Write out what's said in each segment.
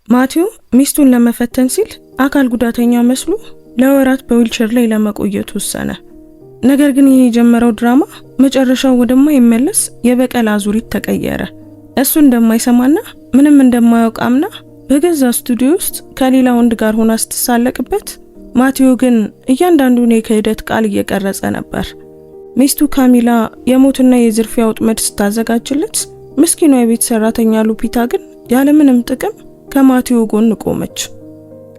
ማቲው ሚስቱን ለመፈተን ሲል አካል ጉዳተኛ መስሎ ለወራት በዊልቸር ላይ ለመቆየት ወሰነ። ነገር ግን ይሄ የጀመረው ድራማ መጨረሻው ወደማይመለስ የበቀል አዙሪት ተቀየረ። እሱ እንደማይሰማና ምንም እንደማያውቅ አምና በገዛ ስቱዲዮ ውስጥ ከሌላ ወንድ ጋር ሆና ስትሳለቅበት፣ ማቲው ግን እያንዳንዱን የክህደት ቃል እየቀረጸ ነበር። ሚስቱ ካሚላ የሞትና የዝርፊያ ወጥመድ ስታዘጋጅለት፣ ምስኪኗ የቤት ሰራተኛ ሉፒታ ግን ያለምንም ጥቅም ከማቲው ጎን ቆመች።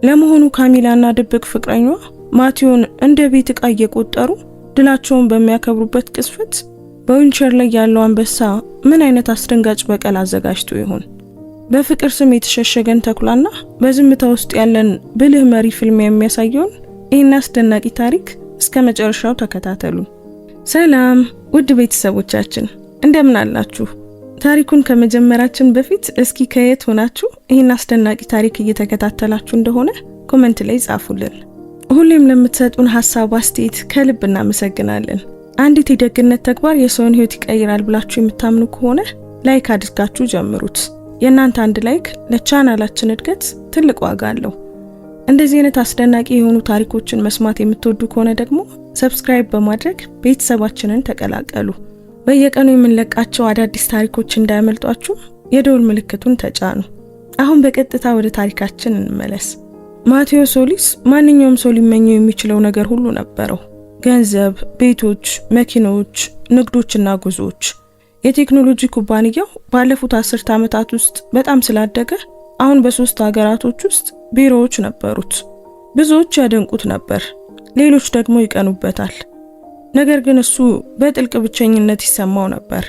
ለመሆኑ ካሚላና ድብቅ ፍቅረኛዋ ማቲውን እንደ ቤት ዕቃ እየቆጠሩ ድላቸውን በሚያከብሩበት ቅስፈት በዊልቸር ላይ ያለው አንበሳ ምን አይነት አስደንጋጭ በቀል አዘጋጅቶ ይሆን? በፍቅር ስም የተሸሸገን ተኩላና በዝምታ ውስጥ ያለን ብልህ መሪ ፊልም የሚያሳየውን ይህን አስደናቂ ታሪክ እስከ መጨረሻው ተከታተሉ። ሰላም ውድ ቤተሰቦቻችን እንደምን አላችሁ? ታሪኩን ከመጀመራችን በፊት እስኪ ከየት ሆናችሁ ይህን አስደናቂ ታሪክ እየተከታተላችሁ እንደሆነ ኮሜንት ላይ ጻፉልን። ሁሌም ለምትሰጡን ሐሳብ አስተያየት ከልብ እናመሰግናለን። አንዲት የደግነት ተግባር የሰውን ሕይወት ይቀይራል ብላችሁ የምታምኑ ከሆነ ላይክ አድርጋችሁ ጀምሩት። የእናንተ አንድ ላይክ ለቻናላችን እድገት ትልቅ ዋጋ አለው። እንደዚህ አይነት አስደናቂ የሆኑ ታሪኮችን መስማት የምትወዱ ከሆነ ደግሞ ሰብስክራይብ በማድረግ ቤተሰባችንን ተቀላቀሉ። በየቀኑ የምንለቃቸው አዳዲስ ታሪኮች እንዳያመልጧችሁ የደወል ምልክቱን ተጫኑ። አሁን በቀጥታ ወደ ታሪካችን እንመለስ። ማቴዎ ሶሊስ ማንኛውም ሰው ሊመኘው የሚችለው ነገር ሁሉ ነበረው። ገንዘብ፣ ቤቶች፣ መኪናዎች፣ ንግዶችና ጉዞዎች። የቴክኖሎጂ ኩባንያው ባለፉት 10 ዓመታት ውስጥ በጣም ስላደገ አሁን በ3 ሀገራቶች ውስጥ ቢሮዎች ነበሩት። ብዙዎች ያደንቁት ነበር፣ ሌሎች ደግሞ ይቀኑበታል። ነገር ግን እሱ በጥልቅ ብቸኝነት ይሰማው ነበር።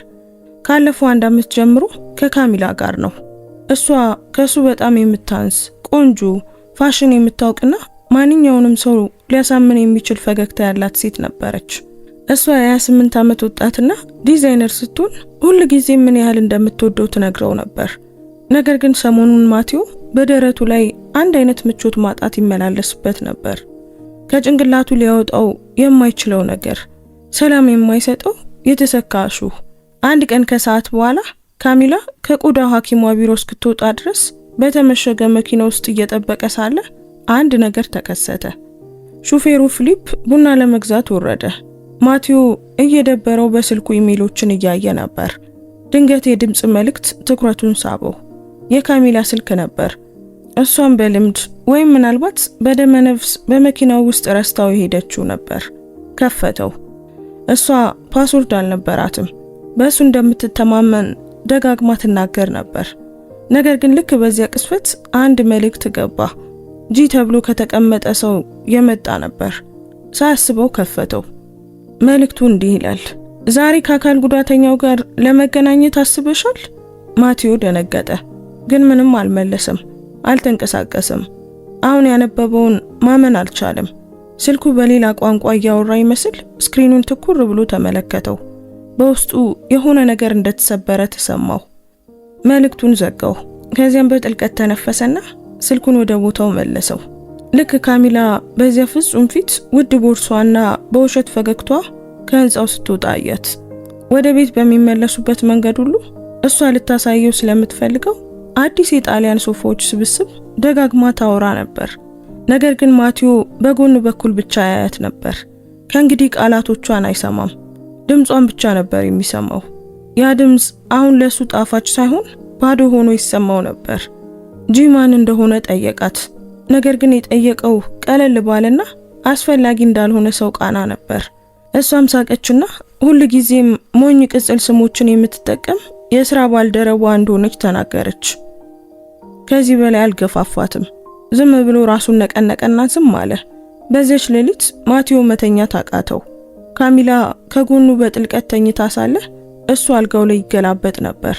ካለፈው 1 ዓመት ጀምሮ ከካሚላ ጋር ነው። እሷ ከሱ በጣም የምታንስ ቆንጆ፣ ፋሽን የምታውቅና ማንኛውንም ሰው ሊያሳምን የሚችል ፈገግታ ያላት ሴት ነበረች። እሷ የ28 ዓመት ወጣትና ዲዛይነር ስትሆን ሁሉ ጊዜ ምን ያህል እንደምትወደው ትነግረው ነበር። ነገር ግን ሰሞኑን ማቲው በደረቱ ላይ አንድ አይነት ምቾት ማጣት ይመላለስበት ነበር። ከጭንቅላቱ ሊያወጣው የማይችለው ነገር፣ ሰላም የማይሰጠው የተሰካሹ። አንድ ቀን ከሰዓት በኋላ ካሚላ ከቆዳ ሐኪሟ ቢሮ እስክትወጣ ድረስ በተመሸገ መኪና ውስጥ እየጠበቀ ሳለ አንድ ነገር ተከሰተ። ሹፌሩ ፊሊፕ ቡና ለመግዛት ወረደ። ማቲው እየደበረው በስልኩ ኢሜሎችን እያየ ነበር። ድንገት የድምጽ መልእክት ትኩረቱን ሳበው። የካሚላ ስልክ ነበር። እሷም በልምድ ወይም ምናልባት በደመነፍስ በመኪናው ውስጥ ረስታው ሄደችው ነበር። ከፈተው። እሷ ፓስወርድ አልነበራትም። በሱ እንደምትተማመን ደጋግማ ትናገር ነበር። ነገር ግን ልክ በዚያ ቅስፈት አንድ መልእክት ገባ። ጂ ተብሎ ከተቀመጠ ሰው የመጣ ነበር። ሳያስበው ከፈተው። መልእክቱ እንዲህ ይላል: ዛሬ ከአካል ጉዳተኛው ጋር ለመገናኘት አስበሻል? ማቲው ደነገጠ፣ ግን ምንም አልመለሰም። አልተንቀሳቀሰም። አሁን ያነበበውን ማመን አልቻለም። ስልኩ በሌላ ቋንቋ እያወራ ይመስል ስክሪኑን ትኩር ብሎ ተመለከተው። በውስጡ የሆነ ነገር እንደተሰበረ ተሰማው። መልእክቱን ዘጋው። ከዚያም በጥልቀት ተነፈሰና ስልኩን ወደ ቦታው መለሰው። ልክ ካሚላ በዚያ ፍጹም ፊት ውድ ቦርሷና በውሸት ፈገግቷ ከህንጻው ስትወጣ አያት። ወደ ቤት በሚመለሱበት መንገድ ሁሉ እሷ ልታሳየው ስለምትፈልገው አዲስ የጣሊያን ሶፋዎች ስብስብ ደጋግማ ታወራ ነበር። ነገር ግን ማቲው በጎን በኩል ብቻ ያያት ነበር። ከእንግዲህ ቃላቶቿን አይሰማም፣ ድምጿን ብቻ ነበር የሚሰማው። ያ ድምጽ አሁን ለሱ ጣፋጭ ሳይሆን ባዶ ሆኖ ይሰማው ነበር። ጂማን እንደሆነ ጠየቃት። ነገር ግን የጠየቀው ቀለል ባለና አስፈላጊ እንዳልሆነ ሰው ቃና ነበር። እሷም ሳቀችና ሁሉ ጊዜም ሞኝ ቅጽል ስሞችን የምትጠቀም የሥራ ባልደረቧ እንደሆነች ተናገረች። ከዚህ በላይ አልገፋፋትም። ዝም ብሎ ራሱን ነቀነቀና ዝም አለ። በዚያች ሌሊት ማቲው መተኛት አቃተው። ካሚላ ከጎኑ በጥልቀት ተኝታ ሳለ እሱ አልጋው ላይ ይገላበጥ ነበር።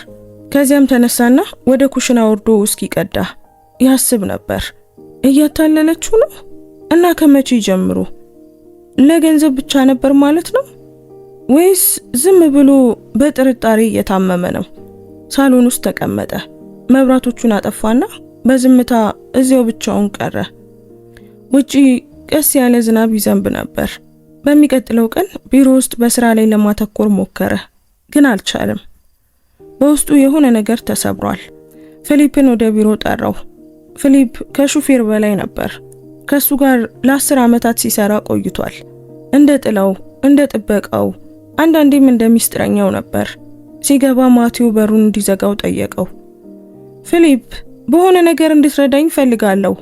ከዚያም ተነሳና ወደ ኩሽና ወርዶ ውስኪ ቀዳ። ያስብ ነበር። እያታለለችው ነው? እና ከመቼ ጀምሮ? ለገንዘብ ብቻ ነበር ማለት ነው? ወይስ ዝም ብሎ በጥርጣሬ እየታመመ ነው? ሳሎን ውስጥ ተቀመጠ። መብራቶቹን አጠፋና በዝምታ እዚያው ብቻውን ቀረ። ውጪ ቀስ ያለ ዝናብ ይዘንብ ነበር። በሚቀጥለው ቀን ቢሮ ውስጥ በስራ ላይ ለማተኮር ሞከረ፣ ግን አልቻለም። በውስጡ የሆነ ነገር ተሰብሯል። ፊሊፕን ወደ ቢሮ ጠራው። ፊሊፕ ከሹፌር በላይ ነበር። ከሱ ጋር ለ10 ዓመታት ሲሰራ ቆይቷል። እንደ ጥላው፣ እንደ ጥበቃው፣ አንዳንዴም እንደ ሚስጥረኛው ነበር። ሲገባ ማቲው በሩን እንዲዘጋው ጠየቀው። ፊሊፕ በሆነ ነገር እንድትረዳኝ ፈልጋለሁ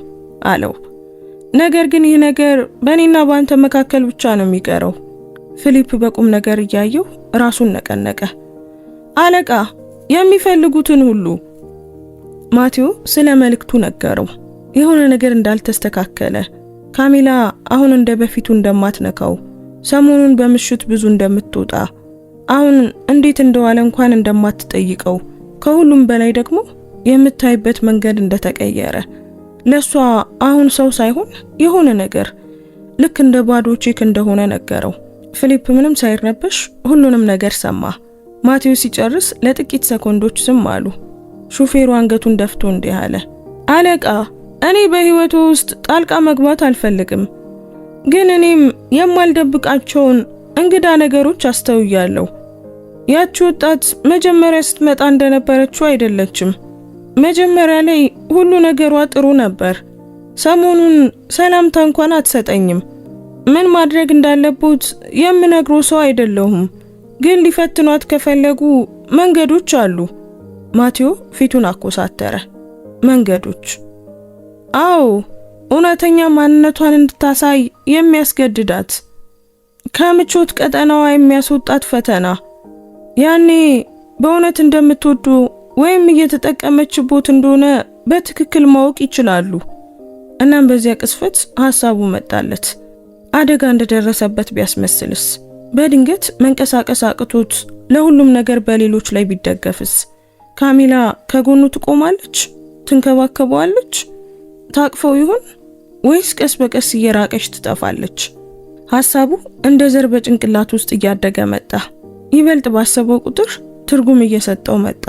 አለው። ነገር ግን ይህ ነገር በእኔና በአንተ መካከል ብቻ ነው የሚቀረው። ፊሊፕ በቁም ነገር እያየው ራሱን ነቀነቀ። አለቃ፣ የሚፈልጉትን ሁሉ። ማቲው ስለ መልእክቱ ነገረው። የሆነ ነገር እንዳልተስተካከለ፣ ካሚላ አሁን እንደ በፊቱ እንደማትነካው፣ ሰሞኑን በምሽት ብዙ እንደምትወጣ፣ አሁን እንዴት እንደዋለ እንኳን እንደማትጠይቀው፣ ከሁሉም በላይ ደግሞ የምታይበት መንገድ እንደተቀየረ፣ ለሷ አሁን ሰው ሳይሆን የሆነ ነገር ልክ እንደ ባዶ ቼክ እንደሆነ ነገረው። ፊሊፕ ምንም ሳይረበሽ ሁሉንም ነገር ሰማ። ማቲው ሲጨርስ ለጥቂት ሰኮንዶች ዝም አሉ። ሹፌሩ አንገቱን ደፍቶ እንዲህ አለ። አለቃ፣ እኔ በህይወቱ ውስጥ ጣልቃ መግባት አልፈልግም፣ ግን እኔም የማልደብቃቸውን እንግዳ ነገሮች አስተውያለሁ። ያቺ ወጣት መጀመሪያ ስትመጣ እንደነበረችው አይደለችም። መጀመሪያ ላይ ሁሉ ነገሯ ጥሩ ነበር። ሰሞኑን ሰላምታ እንኳን አትሰጠኝም። ምን ማድረግ እንዳለበት የምነግረው ሰው አይደለሁም፣ ግን ሊፈትኗት ከፈለጉ መንገዶች አሉ። ማቲው ፊቱን አኮሳተረ። መንገዶች? አዎ፣ እውነተኛ ማንነቷን እንድታሳይ የሚያስገድዳት፣ ከምቾት ቀጠናዋ የሚያስወጣት ፈተና። ያኔ በእውነት እንደምትወዱ ወይም እየተጠቀመችቦት እንደሆነ በትክክል ማወቅ ይችላሉ። እናም በዚያ ቅስፈት ሐሳቡ መጣለት። አደጋ እንደደረሰበት ቢያስመስልስ? በድንገት መንቀሳቀስ አቅቶት ለሁሉም ነገር በሌሎች ላይ ቢደገፍስ? ካሚላ ከጎኑ ትቆማለች? ትንከባከበዋለች? ታቅፈው ይሆን ወይስ ቀስ በቀስ እየራቀች ትጠፋለች? ሐሳቡ እንደ ዘር በጭንቅላት ውስጥ እያደገ መጣ። ይበልጥ ባሰበው ቁጥር ትርጉም እየሰጠው መጣ።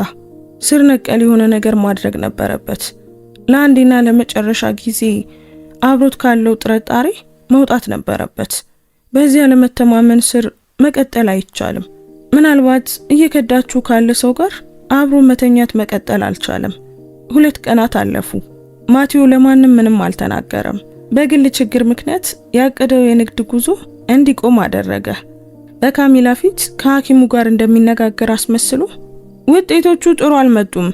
ስር ነቀል የሆነ ነገር ማድረግ ነበረበት። ለአንዴና ለመጨረሻ ጊዜ አብሮት ካለው ጥርጣሬ መውጣት ነበረበት። በዚያ ለመተማመን ስር መቀጠል አይቻልም። ምናልባት እየከዳችሁ ካለ ሰው ጋር አብሮ መተኛት መቀጠል አልቻለም። 2 ቀናት አለፉ። ማቲው ለማንም ምንም አልተናገረም። በግል ችግር ምክንያት ያቀደው የንግድ ጉዞ እንዲቆም አደረገ። በካሚላ ፊት ከሐኪሙ ጋር እንደሚነጋገር አስመስሎ ውጤቶቹ ጥሩ አልመጡም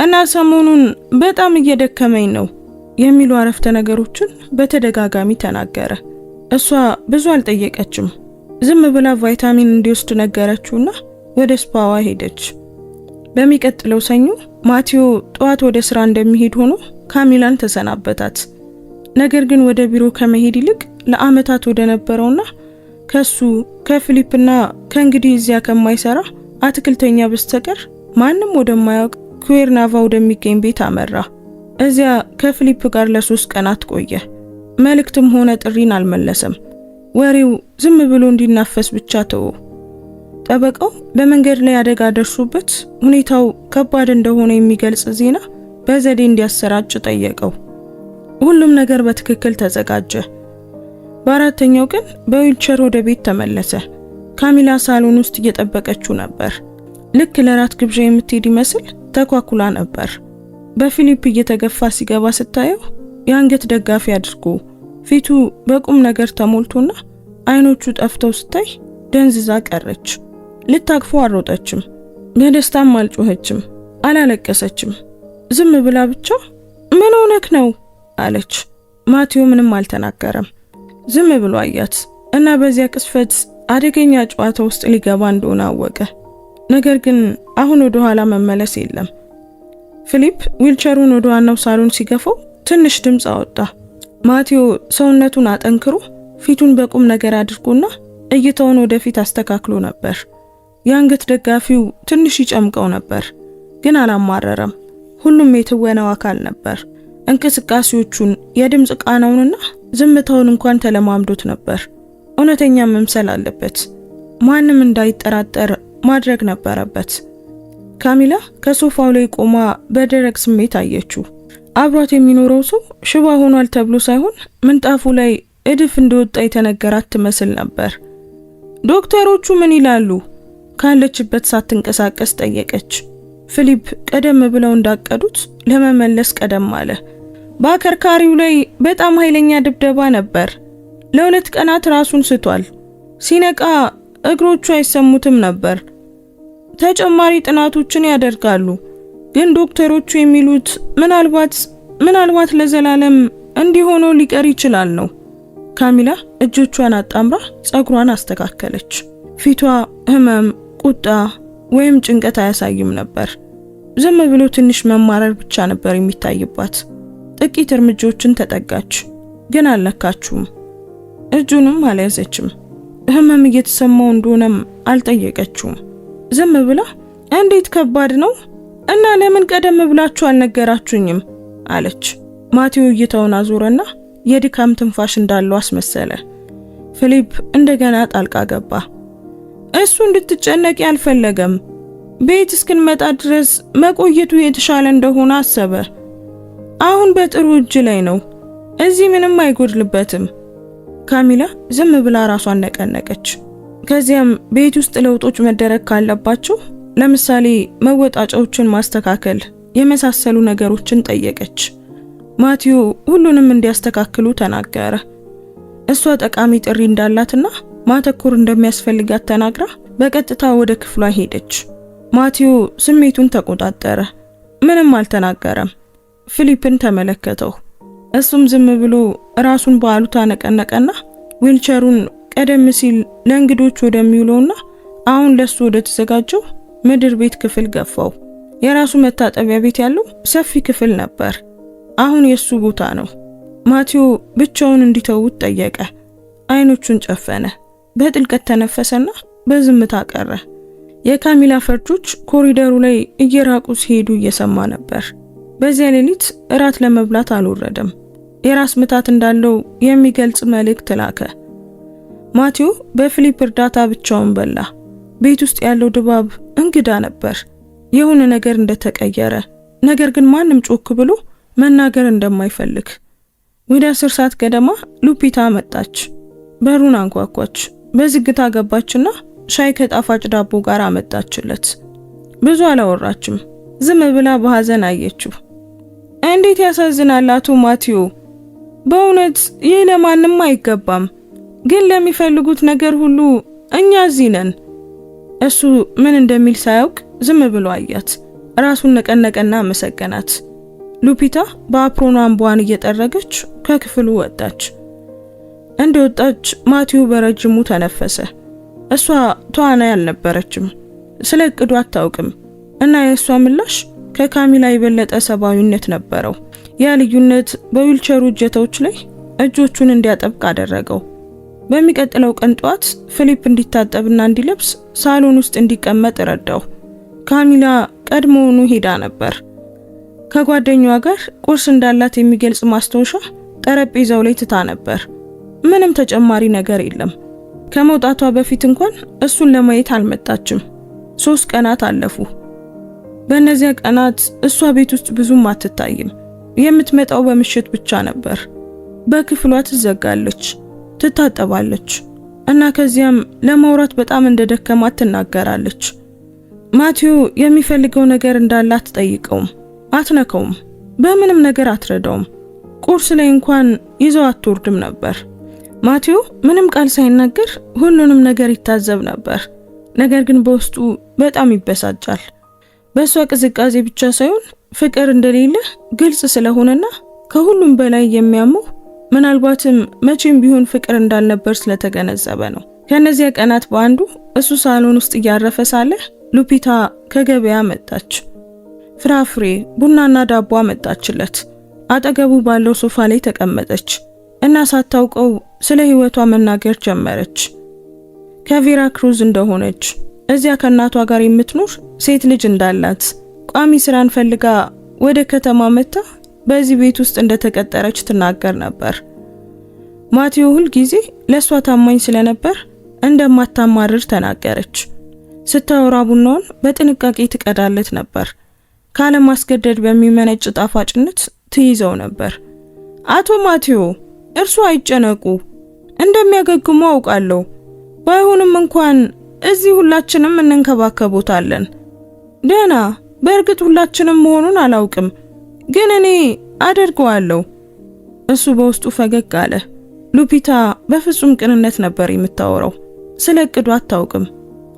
እና ሰሞኑን በጣም እየደከመኝ ነው የሚሉ አረፍተ ነገሮችን በተደጋጋሚ ተናገረ። እሷ ብዙ አልጠየቀችም። ዝም ብላ ቫይታሚን እንዲወስድ ነገረችውና ወደ ስፓዋ ሄደች። በሚቀጥለው ሰኞ ማቲው ጠዋት ወደ ስራ እንደሚሄድ ሆኖ ካሚላን ተሰናበታት። ነገር ግን ወደ ቢሮ ከመሄድ ይልቅ ለአመታት ወደ ነበረውና ከሱ ከፊሊፕና ከእንግዲህ እዚያ ከማይሰራ አትክልተኛ በስተቀር ማንም ወደማያውቅ ኩዌርናቫ ወደሚገኝ ቤት አመራ። እዚያ ከፊሊፕ ጋር ለ3 ቀናት ቆየ። መልእክትም ሆነ ጥሪን አልመለሰም። ወሬው ዝም ብሎ እንዲናፈስ ብቻ ተወው። ጠበቃው በመንገድ ላይ አደጋ ደርሶበት ሁኔታው ከባድ እንደሆነ የሚገልጽ ዜና በዘዴ እንዲያሰራጭ ጠየቀው። ሁሉም ነገር በትክክል ተዘጋጀ። በአራተኛው ቀን በዊልቸር ወደ ቤት ተመለሰ። ካሚላ ሳሎን ውስጥ እየጠበቀችው ነበር። ልክ ለራት ግብዣ የምትሄድ ይመስል ተኳኩላ ነበር። በፊሊፕ እየተገፋ ሲገባ ስታየው የአንገት ደጋፊ አድርጎ ፊቱ በቁም ነገር ተሞልቶና አይኖቹ ጠፍተው ስታይ ደንዝዛ ቀረች። ልታቅፈው አልሮጠችም። በደስታም አልጮኸችም፣ አላለቀሰችም። ዝም ብላ ብቻ ምን ሆነክ ነው አለች። ማቲው ምንም አልተናገረም። ዝም ብሎ አያት እና በዚያ ቅስፈት አደገኛ ጨዋታ ውስጥ ሊገባ እንደሆነ አወቀ። ነገር ግን አሁን ወደ ኋላ መመለስ የለም። ፊሊፕ ዊልቸሩን ወደ ዋናው ሳሎን ሲገፋው ትንሽ ድምፅ አወጣ። ማቲው ሰውነቱን አጠንክሮ ፊቱን በቁም ነገር አድርጎና እይታውን ወደፊት አስተካክሎ ነበር። የአንገት ደጋፊው ትንሽ ይጨምቀው ነበር፣ ግን አላማረረም። ሁሉም የትወናው አካል ነበር። እንቅስቃሴዎቹን፣ የድምፅ ቃናውንና ዝምታውን እንኳን ተለማምዶት ነበር። እውነተኛ መምሰል አለበት። ማንም እንዳይጠራጠር ማድረግ ነበረበት። ካሚላ ከሶፋው ላይ ቆማ በደረቅ ስሜት አየችው። አብሯት የሚኖረው ሰው ሽባ ሆኗል ተብሎ ሳይሆን ምንጣፉ ላይ እድፍ እንደወጣ የተነገራት ትመስል ነበር። ዶክተሮቹ ምን ይላሉ? ካለችበት ሳትንቀሳቀስ ጠየቀች። ፊሊፕ ቀደም ብለው እንዳቀዱት ለመመለስ ቀደም አለ። በአከርካሪው ላይ በጣም ኃይለኛ ድብደባ ነበር። ለ2 ቀናት ራሱን ስቷል። ሲነቃ እግሮቹ አይሰሙትም ነበር። ተጨማሪ ጥናቶችን ያደርጋሉ፣ ግን ዶክተሮቹ የሚሉት ምናልባት ለዘላለም እንዲሆኖ ሊቀር ይችላል ነው። ካሚላ እጆቿን አጣምራ ጸጉሯን አስተካከለች። ፊቷ ህመም፣ ቁጣ ወይም ጭንቀት አያሳይም ነበር። ዝም ብሎ ትንሽ መማረር ብቻ ነበር የሚታይባት። ጥቂት እርምጃዎችን ተጠጋች፣ ግን አልነካችውም። እጁንም አልያዘችም። ህመም እየተሰማው እንደሆነም አልጠየቀችውም። ዝም ብላ እንዴት ከባድ ነው እና ለምን ቀደም ብላችሁ አልነገራችሁኝም አለች። ማቴዎ እይታውን አዞረና የድካም ትንፋሽ እንዳለው አስመሰለ። ፊሊፕ እንደገና ጣልቃ ገባ። እሱ እንድትጨነቂ አልፈለገም። ቤት እስክንመጣ ድረስ መቆየቱ የተሻለ እንደሆነ አሰበ። አሁን በጥሩ እጅ ላይ ነው። እዚህ ምንም አይጎድልበትም። ካሚላ ዝም ብላ ራሷን ነቀነቀች። ከዚያም ቤት ውስጥ ለውጦች መደረግ ካለባቸው፣ ለምሳሌ መወጣጫዎችን ማስተካከል የመሳሰሉ ነገሮችን ጠየቀች። ማቴዎ ሁሉንም እንዲያስተካክሉ ተናገረ። እሷ ጠቃሚ ጥሪ እንዳላትና ማተኮር እንደሚያስፈልጋት ተናግራ በቀጥታ ወደ ክፍሏ ሄደች። ማቴዎ ስሜቱን ተቆጣጠረ። ምንም አልተናገረም። ፊሊፕን ተመለከተው። እሱም ዝም ብሎ ራሱን በአሉታ ነቀነቀና ዊልቸሩን ቀደም ሲል ለእንግዶች ወደሚውለውና አሁን ለሱ ወደ ተዘጋጀው ምድር ቤት ክፍል ገፋው። የራሱ መታጠቢያ ቤት ያለው ሰፊ ክፍል ነበር። አሁን የሱ ቦታ ነው። ማቴዎ ብቻውን እንዲተውት ጠየቀ። አይኖቹን ጨፈነ። በጥልቀት ተነፈሰና በዝምታ ቀረ። የካሚላ ፈርጆች ኮሪደሩ ላይ እየራቁ ሲሄዱ እየሰማ ነበር። በዚያ ሌሊት እራት ለመብላት አልወረደም። የራስ ምታት እንዳለው የሚገልጽ መልእክት ላከ። ማቴዎ በፊሊፕ እርዳታ ብቻውን በላ። ቤት ውስጥ ያለው ድባብ እንግዳ ነበር። የሆነ ነገር እንደተቀየረ፣ ነገር ግን ማንም ጮክ ብሎ መናገር እንደማይፈልግ። ወደ 10 ሰዓት ገደማ ሉፒታ መጣች። በሩን አንኳኳች። በዝግታ ገባችና ሻይ ከጣፋጭ ዳቦ ጋር አመጣችለት። ብዙ አላወራችም። ዝም ብላ በሐዘን አየችው። እንዴት ያሳዝናል አቶ ማቴዎ። በእውነት ይህ ለማንም አይገባም፣ ግን ለሚፈልጉት ነገር ሁሉ እኛ እዚህ ነን። እሱ ምን እንደሚል ሳያውቅ ዝም ብሎ አያት። ራሱን ነቀነቀና መሰገናት። ሉፒታ በአፕሮኗ እንባዋን እየጠረገች ከክፍሉ ወጣች። እንደወጣች ማቴዎ በረጅሙ ተነፈሰ። እሷ ተዋናይ አልነበረችም፣ ስለ እቅዱ አታውቅም እና የእሷ ምላሽ ከካሚላ የበለጠ ሰብአዊነት ነበረው። ያ ልዩነት በዊልቸሩ እጀታዎች ላይ እጆቹን እንዲያጠብቅ አደረገው። በሚቀጥለው ቀን ጧት ፊሊፕ እንዲታጠብና እንዲለብስ ሳሎን ውስጥ እንዲቀመጥ ረዳው። ካሚላ ቀድሞውኑ ሄዳ ነበር። ከጓደኛዋ ጋር ቁርስ እንዳላት የሚገልጽ ማስታወሻ ጠረጴዛው ላይ ትታ ነበር። ምንም ተጨማሪ ነገር የለም። ከመውጣቷ በፊት እንኳን እሱን ለማየት አልመጣችም። 3 ቀናት አለፉ። በእነዚያ ቀናት እሷ ቤት ውስጥ ብዙም አትታይም። የምትመጣው በምሽት ብቻ ነበር። በክፍሏ ትዘጋለች፣ ትታጠባለች እና ከዚያም ለማውራት በጣም እንደደከማት ትናገራለች። ማቴዎ የሚፈልገው ነገር እንዳላት አትጠይቀውም፣ አትነካውም፣ በምንም ነገር አትረዳውም። ቁርስ ላይ እንኳን ይዘው አትወርድም ነበር። ማቴዎ ምንም ቃል ሳይናገር ሁሉንም ነገር ይታዘብ ነበር። ነገር ግን በውስጡ በጣም ይበሳጫል። በሷ ቅዝቃዜ ብቻ ሳይሆን ፍቅር እንደሌለ ግልጽ ስለሆነና ከሁሉም በላይ የሚያመው ምናልባትም መቼም ቢሆን ፍቅር እንዳልነበር ስለተገነዘበ ነው። ከነዚያ ቀናት በአንዱ እሱ ሳሎን ውስጥ እያረፈ ሳለ ሉፒታ ከገበያ መጣች። ፍራፍሬ፣ ቡናና ዳቦ መጣችለት። አጠገቡ ባለው ሶፋ ላይ ተቀመጠች እና ሳታውቀው ስለ ህይወቷ መናገር ጀመረች። ከቬራ ክሩዝ እንደሆነች፣ እዚያ ከእናቷ ጋር የምትኖር ሴት ልጅ እንዳላት፣ ቋሚ ስራን ፈልጋ ወደ ከተማ መጣ በዚህ ቤት ውስጥ እንደተቀጠረች ትናገር ነበር። ማቴዎ ሁል ጊዜ ለሷ ታማኝ ስለነበር እንደማታማርር ተናገረች። ስታወራ ቡናውን በጥንቃቄ ትቀዳለት ነበር። ካለ ማስገደድ በሚመነጭ ጣፋጭነት ትይዘው ነበር። አቶ ማቴዎ እርሱ አይጨነቁ፣ እንደሚያገግሙ አውቃለሁ። ባይሆንም እንኳን እዚህ ሁላችንም እንንከባከቦታለን። ደህና፣ በእርግጥ ሁላችንም መሆኑን አላውቅም፣ ግን እኔ አደርገዋለሁ። እሱ በውስጡ ፈገግ አለ። ሉፒታ በፍጹም ቅንነት ነበር የምታወራው። ስለ እቅዱ አታውቅም፣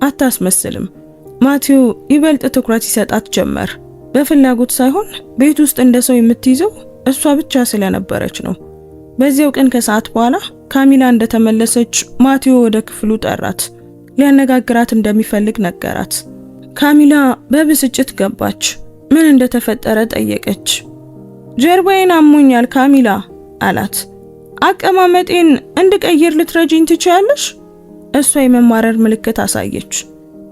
አታስመስልም። ማቲዮ ይበልጥ ትኩረት ይሰጣት ጀመር። በፍላጎት ሳይሆን ቤት ውስጥ እንደ ሰው የምትይዘው እሷ ብቻ ስለነበረች ነው። በዚያው ቀን ከሰዓት በኋላ ካሚላ እንደተመለሰች ማቲዮ ወደ ክፍሉ ጠራት። ሊያነጋግራት እንደሚፈልግ ነገራት። ካሚላ በብስጭት ገባች። ምን እንደተፈጠረ ጠየቀች። ጀርባዬን አሞኛል ካሚላ አላት። አቀማመጤን እንድቀይር ልትረጂኝ ትችያለሽ? እሷ የመማረር ምልክት አሳየች።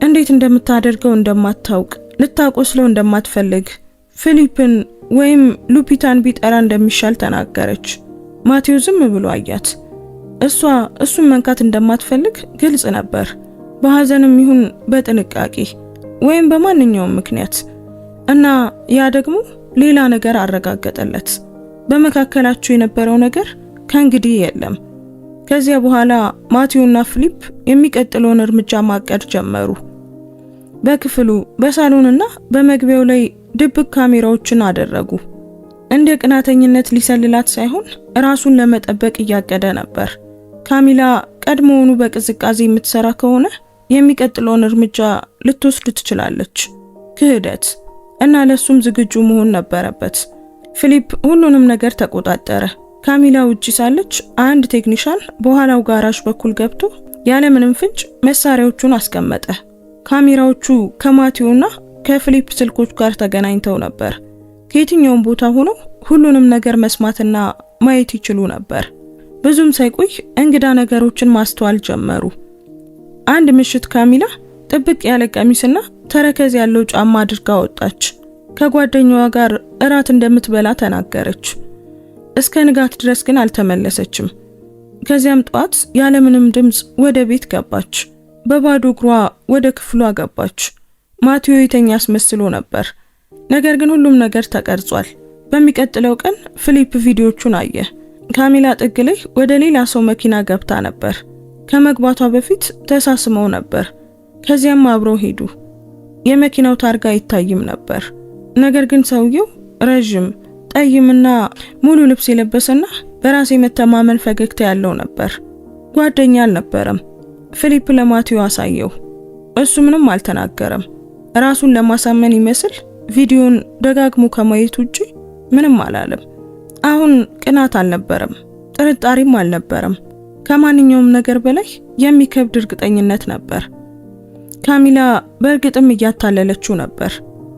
እንዴት እንደምታደርገው እንደማታውቅ፣ ልታቆስለው እንደማትፈልግ፣ ፊሊፕን ወይም ሉፒታን ቢጠራ እንደሚሻል ተናገረች። ማቲዮ ዝም ብሎ አያት። እሷ እሱን መንካት እንደማትፈልግ ግልጽ ነበር፣ በሐዘንም ይሁን በጥንቃቄ ወይም በማንኛውም ምክንያት። እና ያ ደግሞ ሌላ ነገር አረጋገጠለት። በመካከላቸው የነበረው ነገር ከእንግዲህ የለም። ከዚያ በኋላ ማቲዮና ፊሊፕ የሚቀጥለውን እርምጃ ማቀድ ጀመሩ። በክፍሉ በሳሎንና በመግቢያው ላይ ድብቅ ካሜራዎችን አደረጉ። እንደ ቅናተኝነት ሊሰልላት ሳይሆን ራሱን ለመጠበቅ እያቀደ ነበር። ካሚላ ቀድሞውኑ በቅዝቃዜ የምትሰራ ከሆነ የሚቀጥለውን እርምጃ ልትወስድ ትችላለች፣ ክህደት፣ እና ለሱም ዝግጁ መሆን ነበረበት። ፊሊፕ ሁሉንም ነገር ተቆጣጠረ። ካሚላ ውጪ ሳለች አንድ ቴክኒሻን በኋላው ጋራዥ በኩል ገብቶ ያለምንም ፍንጭ መሳሪያዎቹን አስቀመጠ። ካሜራዎቹ ከማቲዮና ከፊሊፕ ስልኮች ጋር ተገናኝተው ነበር። ከየትኛውም ቦታ ሆነው ሁሉንም ነገር መስማትና ማየት ይችሉ ነበር። ብዙም ሳይቆይ እንግዳ ነገሮችን ማስተዋል ጀመሩ። አንድ ምሽት ካሚላ ጥብቅ ያለ ቀሚስና ተረከዝ ያለው ጫማ አድርጋ ወጣች። ከጓደኛዋ ጋር እራት እንደምትበላ ተናገረች። እስከ ንጋት ድረስ ግን አልተመለሰችም። ከዚያም ጧት ያለምንም ድምጽ ወደ ቤት ገባች። በባዶ እግሯ ወደ ክፍሏ ገባች። ማቲዮ የተኛ አስመስሎ ነበር። ነገር ግን ሁሉም ነገር ተቀርጿል። በሚቀጥለው ቀን ፊሊፕ ቪዲዮቹን አየ። ካሚላ ጥግ ላይ ወደ ሌላ ሰው መኪና ገብታ ነበር። ከመግባቷ በፊት ተሳስመው ነበር። ከዚያም አብረው ሄዱ። የመኪናው ታርጋ አይታይም ነበር። ነገር ግን ሰውየው ረጅም፣ ጠይምና ሙሉ ልብስ የለበሰና በራስ የመተማመን ፈገግታ ያለው ነበር። ጓደኛ አልነበረም። ፊሊፕ ለማቲዮ አሳየው። እሱ ምንም አልተናገረም። ራሱን ለማሳመን ይመስል ቪዲዮን ደጋግሞ ከማየት ውጪ ምንም አላለም። አሁን ቅናት አልነበረም፣ ጥርጣሬም አልነበረም። ከማንኛውም ነገር በላይ የሚከብድ እርግጠኝነት ነበር። ካሚላ በእርግጥም እያታለለችው ነበር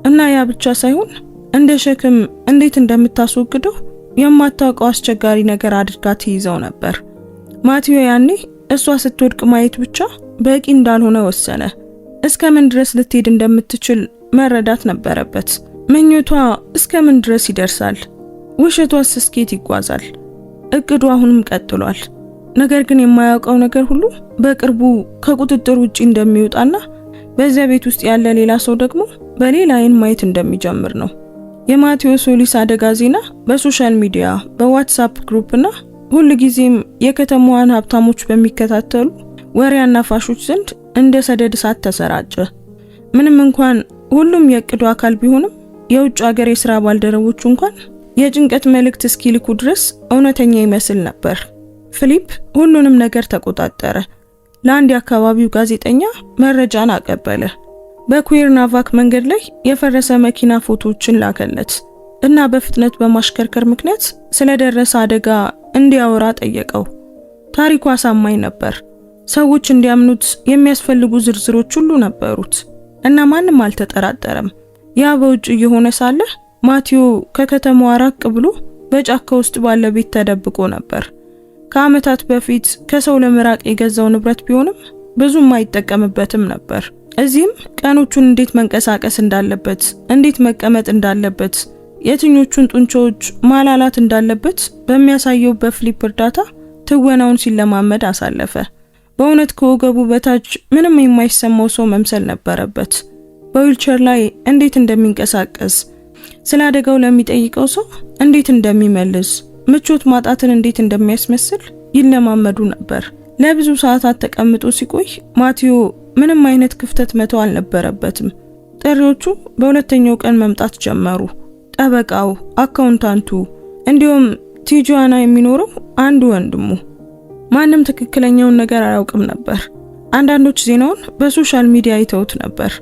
እና ያ ብቻ ሳይሆን እንደ ሸክም እንዴት እንደምታስወግደው የማታውቀው አስቸጋሪ ነገር አድርጋ ትይዘው ነበር። ማቲዮ ያኔ እሷ ስትወድቅ ማየት ብቻ በቂ እንዳልሆነ ወሰነ። እስከምን ድረስ ልትሄድ እንደምትችል መረዳት ነበረበት። ምኞቷ እስከምን ድረስ ይደርሳል? ውሸቷስ እስኬት ይጓዛል? እቅዱ አሁንም ቀጥሏል። ነገር ግን የማያውቀው ነገር ሁሉ በቅርቡ ከቁጥጥር ውጪ እንደሚወጣና በዚያ ቤት ውስጥ ያለ ሌላ ሰው ደግሞ በሌላ አይን ማየት እንደሚጀምር ነው። የማቲዮ ሶሊስ አደጋ ዜና በሶሻል ሚዲያ፣ በዋትስአፕ ግሩፕና ሁልጊዜም የከተማዋን ሀብታሞች በሚከታተሉ ወሬ አናፋሾች ዘንድ እንደ ሰደድ እሳት ተሰራጨ። ምንም እንኳን ሁሉም የእቅዱ አካል ቢሆንም የውጭ ሀገር የሥራ ባልደረቦች እንኳን የጭንቀት መልእክት እስኪልኩ ድረስ እውነተኛ ይመስል ነበር። ፊሊፕ ሁሉንም ነገር ተቆጣጠረ። ለአንድ የአካባቢው ጋዜጠኛ መረጃን አቀበለ። በኩዌርናቫክ መንገድ ላይ የፈረሰ መኪና ፎቶዎችን ላከለት እና በፍጥነት በማሽከርከር ምክንያት ስለደረሰ አደጋ እንዲያወራ ጠየቀው። ታሪኩ አሳማኝ ነበር። ሰዎች እንዲያምኑት የሚያስፈልጉ ዝርዝሮች ሁሉ ነበሩት እና ማንም አልተጠራጠረም። ያ በውጭ እየሆነ ሳለ ማቲዮ ከከተማዋ ራቅ ብሎ በጫካ ውስጥ ባለ ቤት ተደብቆ ነበር። ከዓመታት በፊት ከሰው ለመራቅ የገዛው ንብረት ቢሆንም ብዙም አይጠቀምበትም ነበር። እዚህም ቀኖቹን እንዴት መንቀሳቀስ እንዳለበት፣ እንዴት መቀመጥ እንዳለበት፣ የትኞቹን ጡንቻዎች ማላላት እንዳለበት በሚያሳየው በፊሊፕ እርዳታ ትወናውን ሲለማመድ አሳለፈ። በእውነት ከወገቡ በታች ምንም የማይሰማው ሰው መምሰል ነበረበት። በዊልቸር ላይ እንዴት እንደሚንቀሳቀስ፣ ስለ አደጋው ለሚጠይቀው ሰው እንዴት እንደሚመልስ፣ ምቾት ማጣትን እንዴት እንደሚያስመስል ይለማመዱ ነበር። ለብዙ ሰዓታት ተቀምጦ ሲቆይ ማቲዮ ምንም አይነት ክፍተት መተው አልነበረበትም። ጥሪዎቹ በሁለተኛው ቀን መምጣት ጀመሩ። ጠበቃው፣ አካውንታንቱ፣ እንዲሁም ቲጁዋና የሚኖረው አንዱ ወንድሙ። ማንም ትክክለኛውን ነገር አያውቅም ነበር። አንዳንዶች ዜናውን በሶሻል ሚዲያ አይተውት ነበር።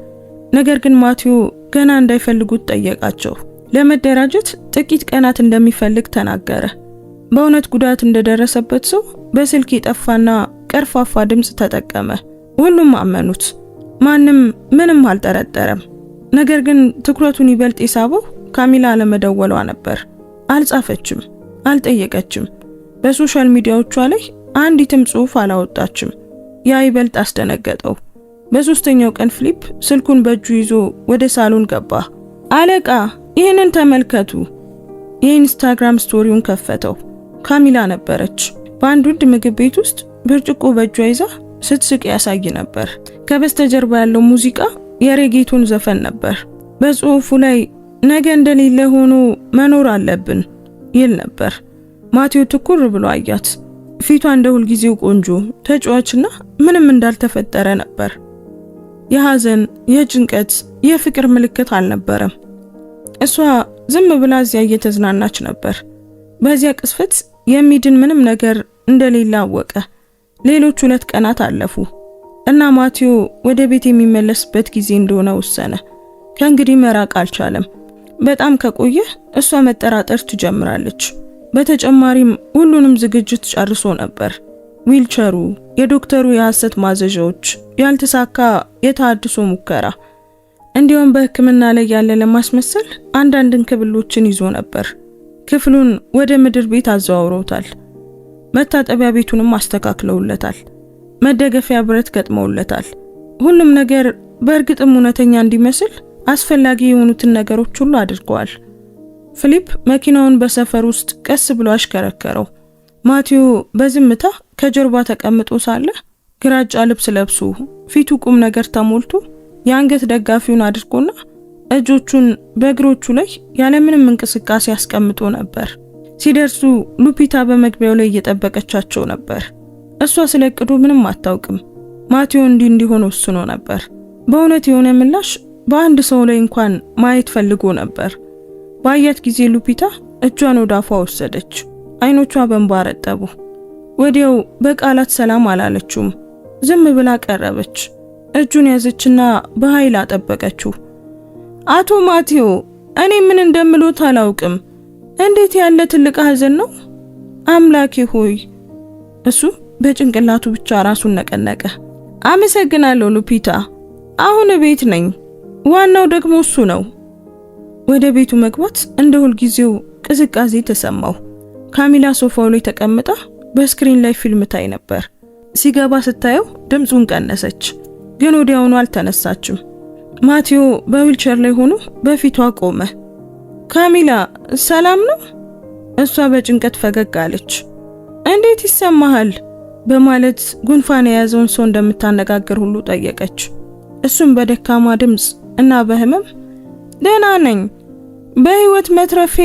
ነገር ግን ማቲው ገና እንዳይፈልጉት ጠየቃቸው። ለመደራጀት ጥቂት ቀናት እንደሚፈልግ ተናገረ። በእውነት ጉዳት እንደደረሰበት ሰው በስልክ የጠፋና ቀርፋፋ ድምጽ ተጠቀመ። ሁሉም አመኑት። ማንም ምንም አልጠረጠረም። ነገር ግን ትኩረቱን ይበልጥ የሳበው ካሚላ አለመደወሏ ነበር። አልጻፈችም፣ አልጠየቀችም። በሶሻል ሚዲያዎቿ ላይ አንዲትም ጽሑፍ አላወጣችም። ያ ይበልጥ አስደነገጠው። በሶስተኛው ቀን ፊሊፕ ስልኩን በእጁ ይዞ ወደ ሳሎን ገባ። አለቃ ይህንን ተመልከቱ። የኢንስታግራም ስቶሪውን ከፈተው። ካሚላ ነበረች። በአንድ ውድ ምግብ ቤት ውስጥ ብርጭቆ በእጇ ይዛ ስትስቅ ያሳይ ነበር። ከበስተጀርባ ያለው ሙዚቃ የሬጌቶን ዘፈን ነበር። በጽሑፉ ላይ ነገ እንደሌለ ሆኖ መኖር አለብን ይል ነበር። ማቲው ትኩር ብሎ አያት። ፊቷ እንደ ሁልጊዜው ቆንጆ ተጫዋችና ምንም እንዳልተፈጠረ ነበር። የሐዘን፣ የጭንቀት፣ የፍቅር ምልክት አልነበረም። እሷ ዝም ብላ እዚያ እየተዝናናች ነበር። በዚያ ቅስፈት የሚድን ምንም ነገር እንደሌለ አወቀ። ሌሎች 2 ቀናት አለፉ እና ማቲው ወደ ቤት የሚመለስበት ጊዜ እንደሆነ ወሰነ። ከእንግዲህ መራቅ አልቻለም። በጣም ከቆየ እሷ መጠራጠር ትጀምራለች። በተጨማሪም ሁሉንም ዝግጅት ጨርሶ ነበር። ዊልቸሩ፣ የዶክተሩ የሐሰት ማዘዣዎች፣ ያልተሳካ የተሃድሶ ሙከራ፣ እንዲሁም በሕክምና ላይ ያለ ለማስመሰል አንዳንድ እንክብሎችን ይዞ ነበር። ክፍሉን ወደ ምድር ቤት አዘዋውረውታል። መታጠቢያ ቤቱንም አስተካክለውለታል። መደገፊያ ብረት ገጥመውለታል። ሁሉም ነገር በእርግጥም እውነተኛ እንዲመስል አስፈላጊ የሆኑትን ነገሮች ሁሉ አድርገዋል። ፊሊፕ መኪናውን በሰፈር ውስጥ ቀስ ብሎ አሽከረከረው። ማቲው በዝምታ ከጀርባ ተቀምጦ ሳለ ግራጫ ልብስ ለብሶ ፊቱ ቁም ነገር ተሞልቶ የአንገት ደጋፊውን አድርጎና እጆቹን በእግሮቹ ላይ ያለምንም እንቅስቃሴ ያስቀምጦ ነበር። ሲደርሱ ሉፒታ በመግቢያው ላይ እየጠበቀቻቸው ነበር። እሷ ስለቅዱ ምንም አታውቅም። ማቲው እንዲሆን ወስኖ ነበር። በእውነት የሆነ ምላሽ በአንድ ሰው ላይ እንኳን ማየት ፈልጎ ነበር። ባያት ጊዜ ሉፒታ እጇን ወደ አፏ ወሰደች። አይኖቿ በእንባ ረጠቡ። ወዲያው በቃላት ሰላም አላለችውም። ዝም ብላ ቀረበች። እጁን ያዘችና በኃይል አጠበቀችው። አቶ ማቲው፣ እኔ ምን እንደምሎት አላውቅም። እንዴት ያለ ትልቅ ሐዘን ነው! አምላኬ ሆይ! እሱ በጭንቅላቱ ብቻ ራሱን ነቀነቀ። አመሰግናለሁ ሉፒታ፣ አሁን ቤት ነኝ። ዋናው ደግሞ እሱ ነው። ወደ ቤቱ መግባት እንደ ሁልጊዜው ቅዝቃዜ ተሰማው። ካሚላ ሶፋው ላይ ተቀምጣ በስክሪን ላይ ፊልም ታይ ነበር። ሲገባ ስታየው ድምጹን ቀነሰች፣ ግን ወዲያውኑ አልተነሳችም። ማቲው በዊልቸር ላይ ሆኖ በፊቷ ቆመ። ካሚላ ሰላም ነው? እሷ በጭንቀት ፈገግ አለች። እንዴት ይሰማሃል? በማለት ጉንፋን የያዘውን ሰው እንደምታነጋገር ሁሉ ጠየቀች። እሱም በደካማ ድምጽ እና በህመም ደህና ነኝ፣ በህይወት መትረፌ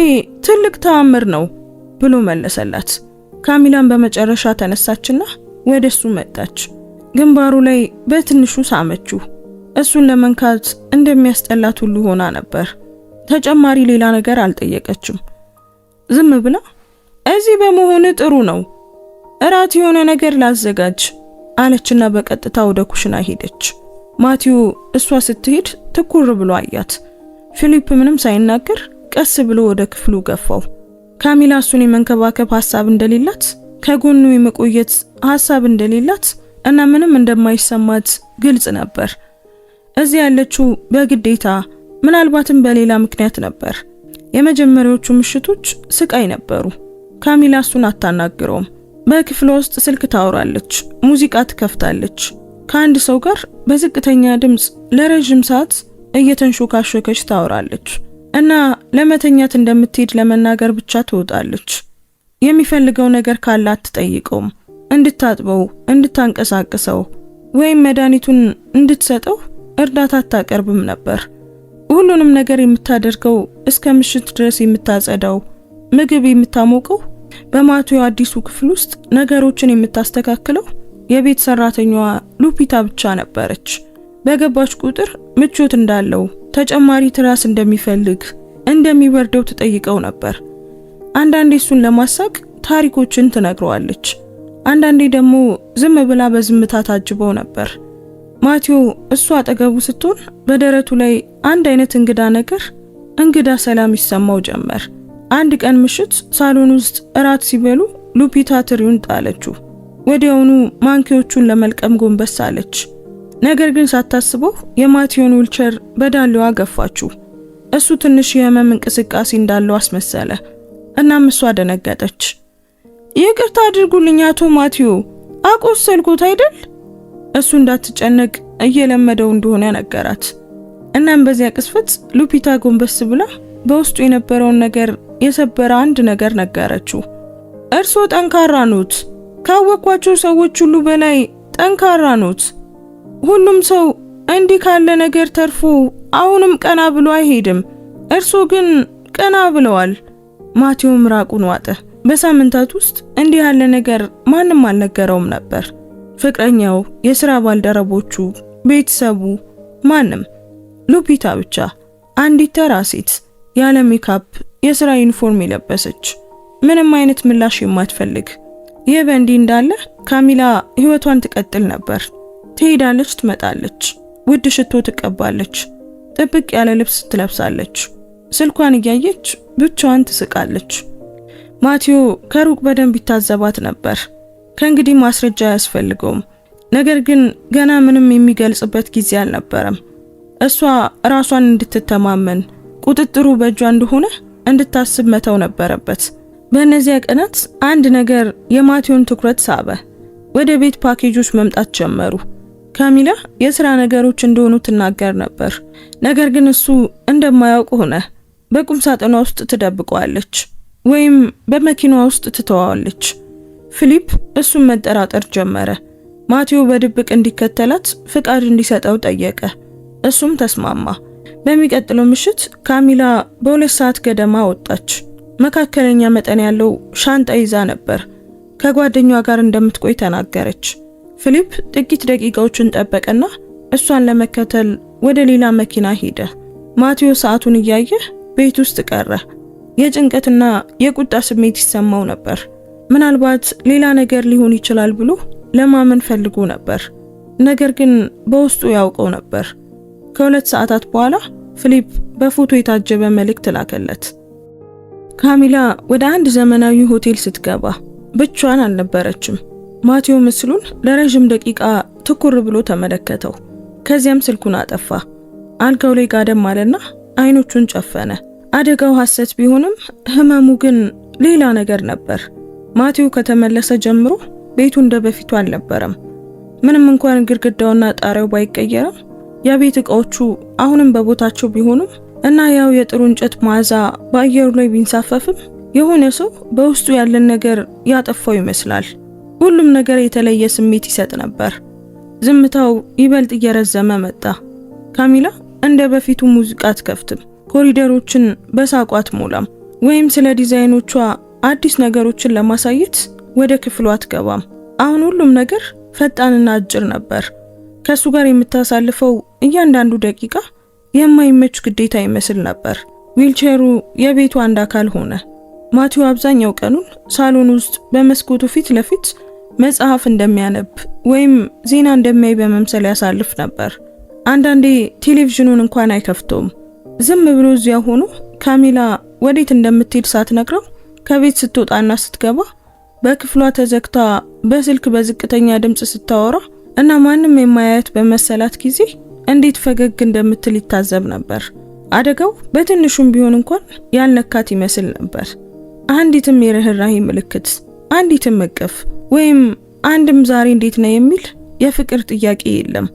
ትልቅ ተአምር ነው ብሎ መለሰላት። ካሚላን በመጨረሻ ተነሳችና ወደሱ መጣች። ግንባሩ ላይ በትንሹ ሳመችው። እሱን ለመንካት እንደሚያስጠላት ሁሉ ሆና ነበር። ተጨማሪ ሌላ ነገር አልጠየቀችም። ዝም ብላ እዚህ በመሆን ጥሩ ነው፣ እራት የሆነ ነገር ላዘጋጅ አለችና በቀጥታ ወደ ኩሽና ሄደች። ማቲው እሷ ስትሄድ ትኩር ብሎ አያት። ፊሊፕ ምንም ሳይናገር ቀስ ብሎ ወደ ክፍሉ ገፋው። ካሚላ እሱን የመንከባከብ ሐሳብ እንደሌላት፣ ከጎኑ የመቆየት ሐሳብ እንደሌላት እና ምንም እንደማይሰማት ግልጽ ነበር። እዚህ ያለችው በግዴታ ምናልባትም በሌላ ምክንያት ነበር። የመጀመሪያዎቹ ምሽቶች ስቃይ ነበሩ። ካሚላ እሱን አታናግረውም። በክፍሏ ውስጥ ስልክ ታወራለች፣ ሙዚቃ ትከፍታለች። ከአንድ ሰው ጋር በዝቅተኛ ድምጽ ለረጅም ሰዓት እየተንሾካሾከች ታወራለች እና ለመተኛት እንደምትሄድ ለመናገር ብቻ ትወጣለች። የሚፈልገው ነገር ካለ አትጠይቀውም። እንድታጥበው፣ እንድታንቀሳቅሰው ወይም መድኃኒቱን እንድትሰጠው እርዳታ አታቀርብም ነበር። ሁሉንም ነገር የምታደርገው እስከ ምሽት ድረስ የምታጸዳው፣ ምግብ የምታሞቀው፣ በማቲው አዲሱ ክፍል ውስጥ ነገሮችን የምታስተካክለው የቤት ሰራተኛዋ ሉፒታ ብቻ ነበረች። በገባች ቁጥር ምቾት እንዳለው፣ ተጨማሪ ትራስ እንደሚፈልግ፣ እንደሚወርደው ትጠይቀው ነበር። አንዳንዴ እሱን ለማሳቅ ታሪኮችን ትነግረዋለች። አንዳንዴ ደግሞ ዝም ብላ በዝምታ ታጅበው ነበር። ማቲዮ እሱ አጠገቡ ስትሆን በደረቱ ላይ አንድ አይነት እንግዳ ሰላም ይሰማው ጀመር። አንድ ቀን ምሽት ሳሎን ውስጥ እራት ሲበሉ ሉፒታ ትሪውን ጣለችው። ወዲያውኑ ማንኪዎቹን ለመልቀም ጎንበስ አለች። ነገር ግን ሳታስበው የማቲዮን ዊልቸር በዳሌዋ ገፋችው። እሱ ትንሽ የህመም እንቅስቃሴ እንዳለው አስመሰለ። እናም እሷ ደነገጠች። ይቅርታ አድርጉልኝ አቶ ማቲዮ፣ አቆሰልኩት አይደል? እሱ እንዳትጨነቅ እየለመደው እንደሆነ ነገራት። እናም በዚያ ቅስፈት ሉፒታ ጎንበስ ብላ በውስጡ የነበረውን ነገር የሰበረ አንድ ነገር ነገረችው። እርሶ ጠንካራ ኖት፣ ካወቅኳቸው ሰዎች ሁሉ በላይ ጠንካራ ኖት። ሁሉም ሰው እንዲህ ካለ ነገር ተርፎ አሁንም ቀና ብሎ አይሄድም። እርሶ ግን ቀና ብለዋል። ማቲዮ ምራቁን ዋጠ። በሳምንታት ውስጥ እንዲህ ያለ ነገር ማንም አልነገረውም ነበር። ፍቅረኛው፣ የሥራ ባልደረቦቹ፣ ቤተሰቡ፣ ማንም። ሉፒታ ብቻ፣ አንዲት ተራ ሴት ያለ ሜካፕ የሥራ ዩኒፎርም የለበሰች፣ ምንም አይነት ምላሽ የማትፈልግ። ይህ በእንዲህ እንዳለ ካሚላ ህይወቷን ትቀጥል ነበር። ትሄዳለች፣ ትመጣለች፣ ውድ ሽቶ ትቀባለች፣ ጥብቅ ያለ ልብስ ትለብሳለች፣ ስልኳን እያየች ብቻዋን ትስቃለች። ማቲዮ ከሩቅ በደንብ ይታዘባት ነበር። ከእንግዲህ ማስረጃ አያስፈልገውም። ነገር ግን ገና ምንም የሚገልጽበት ጊዜ አልነበረም። እሷ ራሷን እንድትተማመን ቁጥጥሩ በእጇ እንደሆነ እንድታስብ መተው ነበረበት። በእነዚያ ቀናት አንድ ነገር የማቲዮን ትኩረት ሳበ። ወደ ቤት ፓኬጆች መምጣት ጀመሩ። ካሚላ የሥራ ነገሮች እንደሆኑ ትናገር ነበር። ነገር ግን እሱ እንደማያውቅ ሆነ። በቁም ሳጥኗ ውስጥ ትደብቀዋለች ወይም በመኪናዋ ውስጥ ትተዋለች። ፊሊፕ እሱን መጠራጠር ጀመረ። ማቲዮ በድብቅ እንዲከተላት ፍቃድ እንዲሰጠው ጠየቀ። እሱም ተስማማ። በሚቀጥለው ምሽት ካሚላ በ2 ሰዓት ገደማ ወጣች። መካከለኛ መጠን ያለው ሻንጣ ይዛ ነበር። ከጓደኛዋ ጋር እንደምትቆይ ተናገረች። ፊሊፕ ጥቂት ደቂቃዎችን ጠበቀና እሷን ለመከተል ወደ ሌላ መኪና ሄደ። ማቲዮ ሰዓቱን እያየ ቤት ውስጥ ቀረ። የጭንቀትና የቁጣ ስሜት ይሰማው ነበር። ምናልባት ሌላ ነገር ሊሆን ይችላል ብሎ ለማመን ፈልጎ ነበር። ነገር ግን በውስጡ ያውቀው ነበር። ከ2 ሰዓታት በኋላ ፊሊፕ በፎቶ የታጀበ መልእክት ላከለት። ካሚላ ወደ አንድ ዘመናዊ ሆቴል ስትገባ ብቻዋን አልነበረችም። ማቲዮ ምስሉን ለረጅም ደቂቃ ትኩር ብሎ ተመለከተው። ከዚያም ስልኩን አጠፋ። አልጋው ላይ ጋደም አለና አይኖቹን ጨፈነ። አደጋው ሐሰት ቢሆንም ህመሙ ግን ሌላ ነገር ነበር። ማቲዮ ከተመለሰ ጀምሮ ቤቱ እንደ በፊቱ አልነበረም። ምንም እንኳን ግድግዳውና ጣሪያው ባይቀየርም የቤት ዕቃዎቹ አሁንም በቦታቸው ቢሆኑም እና ያው የጥሩ እንጨት መዓዛ በአየሩ ላይ ቢንሳፈፍም የሆነ ሰው በውስጡ ያለን ነገር ያጠፋው ይመስላል። ሁሉም ነገር የተለየ ስሜት ይሰጥ ነበር። ዝምታው ይበልጥ እየረዘመ መጣ። ካሚላ እንደ በፊቱ ሙዚቃ አትከፍትም። ኮሪደሮችን በሳቋ አትሞላም። ወይም ስለ ዲዛይኖቿ አዲስ ነገሮችን ለማሳየት ወደ ክፍሏ አትገባም። አሁን ሁሉም ነገር ፈጣንና አጭር ነበር። ከሱ ጋር የምታሳልፈው እያንዳንዱ ደቂቃ የማይመች ግዴታ ይመስል ነበር። ዊልቸሩ የቤቱ አንድ አካል ሆነ። ማቲዮ አብዛኛው ቀኑን ሳሎን ውስጥ በመስኮቱ ፊት ለፊት መጽሐፍ እንደሚያነብ ወይም ዜና እንደሚያይ በመምሰል ያሳልፍ ነበር። አንዳንዴ ቴሌቪዥኑን እንኳን አይከፍተውም። ዝም ብሎ እዚያ ሆኖ ካሚላ ወዴት እንደምትሄድ ሳትነግረው ከቤት ስትወጣና ስትገባ በክፍሏ ተዘግታ በስልክ በዝቅተኛ ድምጽ ስታወራ እና ማንም የማያያት በመሰላት ጊዜ እንዴት ፈገግ እንደምትል ይታዘብ ነበር። አደጋው በትንሹም ቢሆን እንኳን ያልነካት ይመስል ነበር። አንዲትም የርህራሄ ምልክት፣ አንዲትም እቅፍ ወይም አንድም ዛሬ እንዴት ነው የሚል የፍቅር ጥያቄ የለም።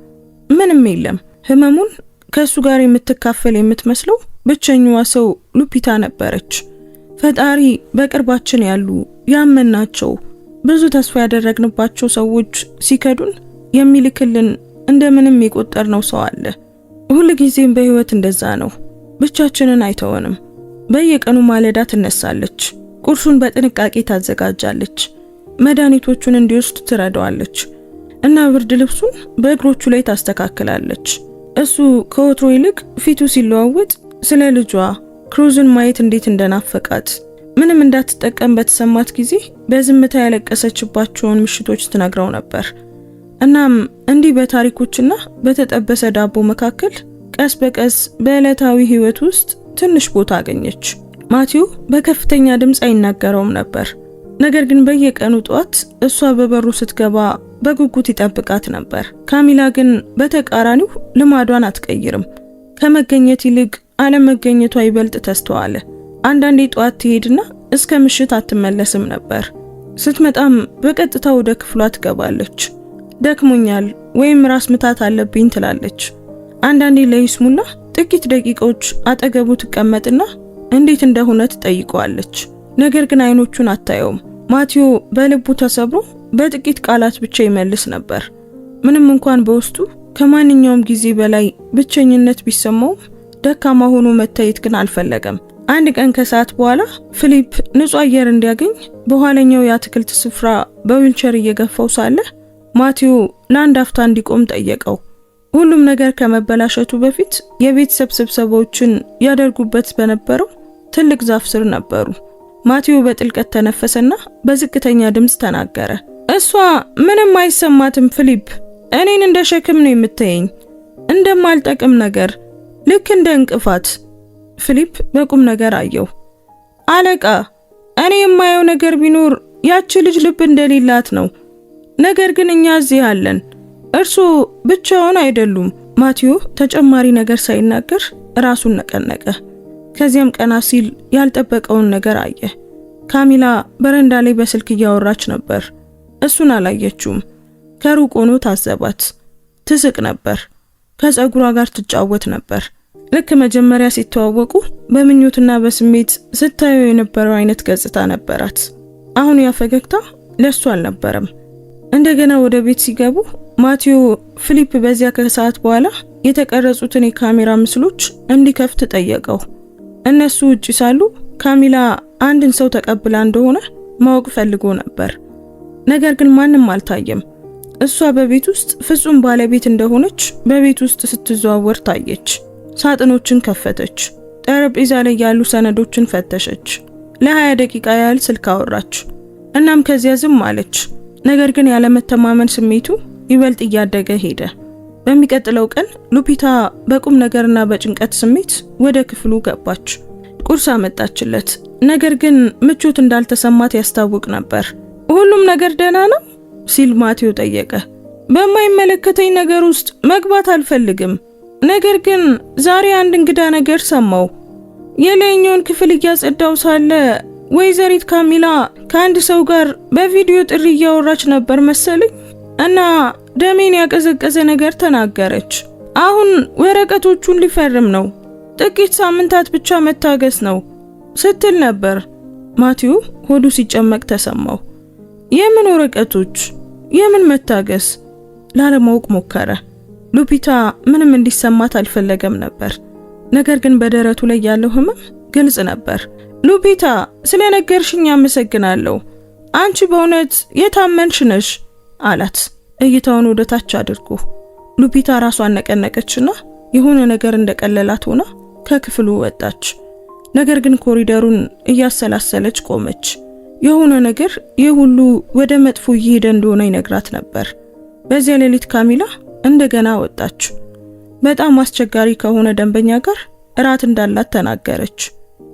ምንም የለም። ህመሙን ከሱ ጋር የምትካፈል የምትመስለው ብቸኛዋ ሰው ሉፒታ ነበረች። ፈጣሪ በቅርባችን ያሉ ያመናቸው ብዙ ተስፋ ያደረግንባቸው ሰዎች ሲከዱን የሚልክልን እንደምንም የቆጠርነው ሰው አለ። ሁሉ ጊዜም በህይወት እንደዛ ነው። ብቻችንን አይተወንም። በየቀኑ ማለዳ ትነሳለች። ቁርሱን በጥንቃቄ ታዘጋጃለች። መድኃኒቶቹን እንዲወስድ ትረዳዋለች እና ብርድ ልብሱን በእግሮቹ ላይ ታስተካክላለች። እሱ ከወትሮ ይልቅ ፊቱ ሲለዋወጥ ስለ ልጇ ክሩዝን ማየት እንዴት እንደናፈቃት ምንም እንዳትጠቀም በተሰማት ጊዜ በዝምታ ያለቀሰችባቸውን ምሽቶች ትነግረው ነበር። እናም እንዲህ በታሪኮችና በተጠበሰ ዳቦ መካከል ቀስ በቀስ በዕለታዊ ህይወት ውስጥ ትንሽ ቦታ አገኘች። ማቲው በከፍተኛ ድምፅ አይናገረውም ነበር። ነገር ግን በየቀኑ ጧት እሷ በበሩ ስትገባ በጉጉት ይጠብቃት ነበር። ካሚላ ግን በተቃራኒው ልማዷን አትቀይርም። ከመገኘት ይልቅ አለመገኘቷ ይበልጥ ተስተዋለ። አንዳንዴ ጧት ትሄድና እስከ ምሽት አትመለስም ነበር። ስትመጣም በቀጥታ ወደ ክፍሏ ትገባለች። ደክሞኛል ወይም ራስ ምታት አለብኝ ትላለች። አንዳንዴ ለይስሙላ ጥቂት ደቂቃዎች አጠገቡ ትቀመጥና እንዴት እንደሆነ ትጠይቀዋለች። ነገር ግን አይኖቹን አታየውም። ማቲው በልቡ ተሰብሮ በጥቂት ቃላት ብቻ ይመልስ ነበር። ምንም እንኳን በውስጡ ከማንኛውም ጊዜ በላይ ብቸኝነት ቢሰማውም ደካማ ሆኖ መታየት ግን አልፈለገም። አንድ ቀን ከሰዓት በኋላ ፊሊፕ ንጹህ አየር እንዲያገኝ በኋለኛው የአትክልት ስፍራ በዊልቸር እየገፋው ሳለ ማቲው ለአንድ አፍታ እንዲቆም ጠየቀው። ሁሉም ነገር ከመበላሸቱ በፊት የቤተሰብ ስብሰባዎችን ያደርጉበት በነበረው ትልቅ ዛፍ ስር ነበሩ። ማቲው በጥልቀት ተነፈሰና በዝቅተኛ ድምፅ ተናገረ። እሷ ምንም አይሰማትም ፊሊፕ፣ እኔን እንደ ሸክም ነው የምታየኝ፣ እንደማልጠቅም ነገር፣ ልክ እንደ እንቅፋት። ፊሊፕ በቁም ነገር አየው። አለቃ፣ እኔ የማየው ነገር ቢኖር ያቺ ልጅ ልብ እንደሌላት ነው። ነገር ግን እኛ እዚህ አለን፣ እርሱ ብቻውን አይደሉም። ማቲው ተጨማሪ ነገር ሳይናገር ራሱን ነቀነቀ። ከዚያም ቀና ሲል ያልጠበቀውን ነገር አየ። ካሚላ በረንዳ ላይ በስልክ እያወራች ነበር። እሱን አላየችውም። ከሩቅ ሆኖ ታዘባት። ትስቅ ነበር። ከፀጉሯ ጋር ትጫወት ነበር። ልክ መጀመሪያ ሲተዋወቁ በምኞትና በስሜት ስታየው የነበረው አይነት ገጽታ ነበራት። አሁን ያ ፈገግታ ለሱ አልነበረም። እንደገና ወደ ቤት ሲገቡ ማቲው ፊሊፕ በዚያ ከሰዓት በኋላ የተቀረጹትን የካሜራ ምስሎች እንዲከፍት ጠየቀው። እነሱ ውጪ ሳሉ ካሚላ አንድን ሰው ተቀብላ እንደሆነ ማወቅ ፈልጎ ነበር። ነገር ግን ማንም አልታየም። እሷ በቤት ውስጥ ፍጹም ባለቤት እንደሆነች በቤት ውስጥ ስትዘዋወር ታየች። ሳጥኖችን ከፈተች። ጠረጴዛ ላይ ያሉ ሰነዶችን ፈተሸች። ለ20 ደቂቃ ያህል ስልክ አወራች። እናም ከዚያ ዝም አለች። ነገር ግን ያለመተማመን ስሜቱ ይበልጥ እያደገ ሄደ። በሚቀጥለው ቀን ሉፒታ በቁም ነገርና በጭንቀት ስሜት ወደ ክፍሉ ገባች። ቁርስ አመጣችለት። ነገር ግን ምቾት እንዳልተሰማት ያስታውቅ ነበር። ሁሉም ነገር ደህና ነው ሲል ማቲው ጠየቀ። በማይመለከተኝ ነገር ውስጥ መግባት አልፈልግም። ነገር ግን ዛሬ አንድ እንግዳ ነገር ሰማው። የላይኛውን ክፍል እያጸዳው ሳለ ወይዘሪት ካሚላ ከአንድ ሰው ጋር በቪዲዮ ጥሪ እያወራች ነበር መሰለኝ እና ደሜን ያቀዘቀዘ ነገር ተናገረች። አሁን ወረቀቶቹን ሊፈርም ነው፣ ጥቂት ሳምንታት ብቻ መታገስ ነው ስትል ነበር። ማቲው ሆዱ ሲጨመቅ ተሰማው። የምን ወረቀቶች? የምን መታገስ? ላለማወቅ ሞከረ። ሉፒታ ምንም እንዲሰማት አልፈለገም ነበር። ነገር ግን በደረቱ ላይ ያለው ህመም ግልጽ ነበር። ሉፒታ፣ ስለነገርሽኝ አመሰግናለሁ። አንቺ በእውነት የታመንሽ ነሽ አላት፣ እይታውን ወደ ታች አድርጎ። ሉፒታ ራሷን ነቀነቀችና የሆነ ነገር እንደቀለላት ሆና ከክፍሉ ወጣች። ነገር ግን ኮሪደሩን እያሰላሰለች ቆመች። የሆነ ነገር የሁሉ ወደ መጥፎ እየሄደ እንደሆነ ይነግራት ነበር። በዚያ ሌሊት ካሚላ እንደገና ወጣች። በጣም አስቸጋሪ ከሆነ ደንበኛ ጋር እራት እንዳላት ተናገረች።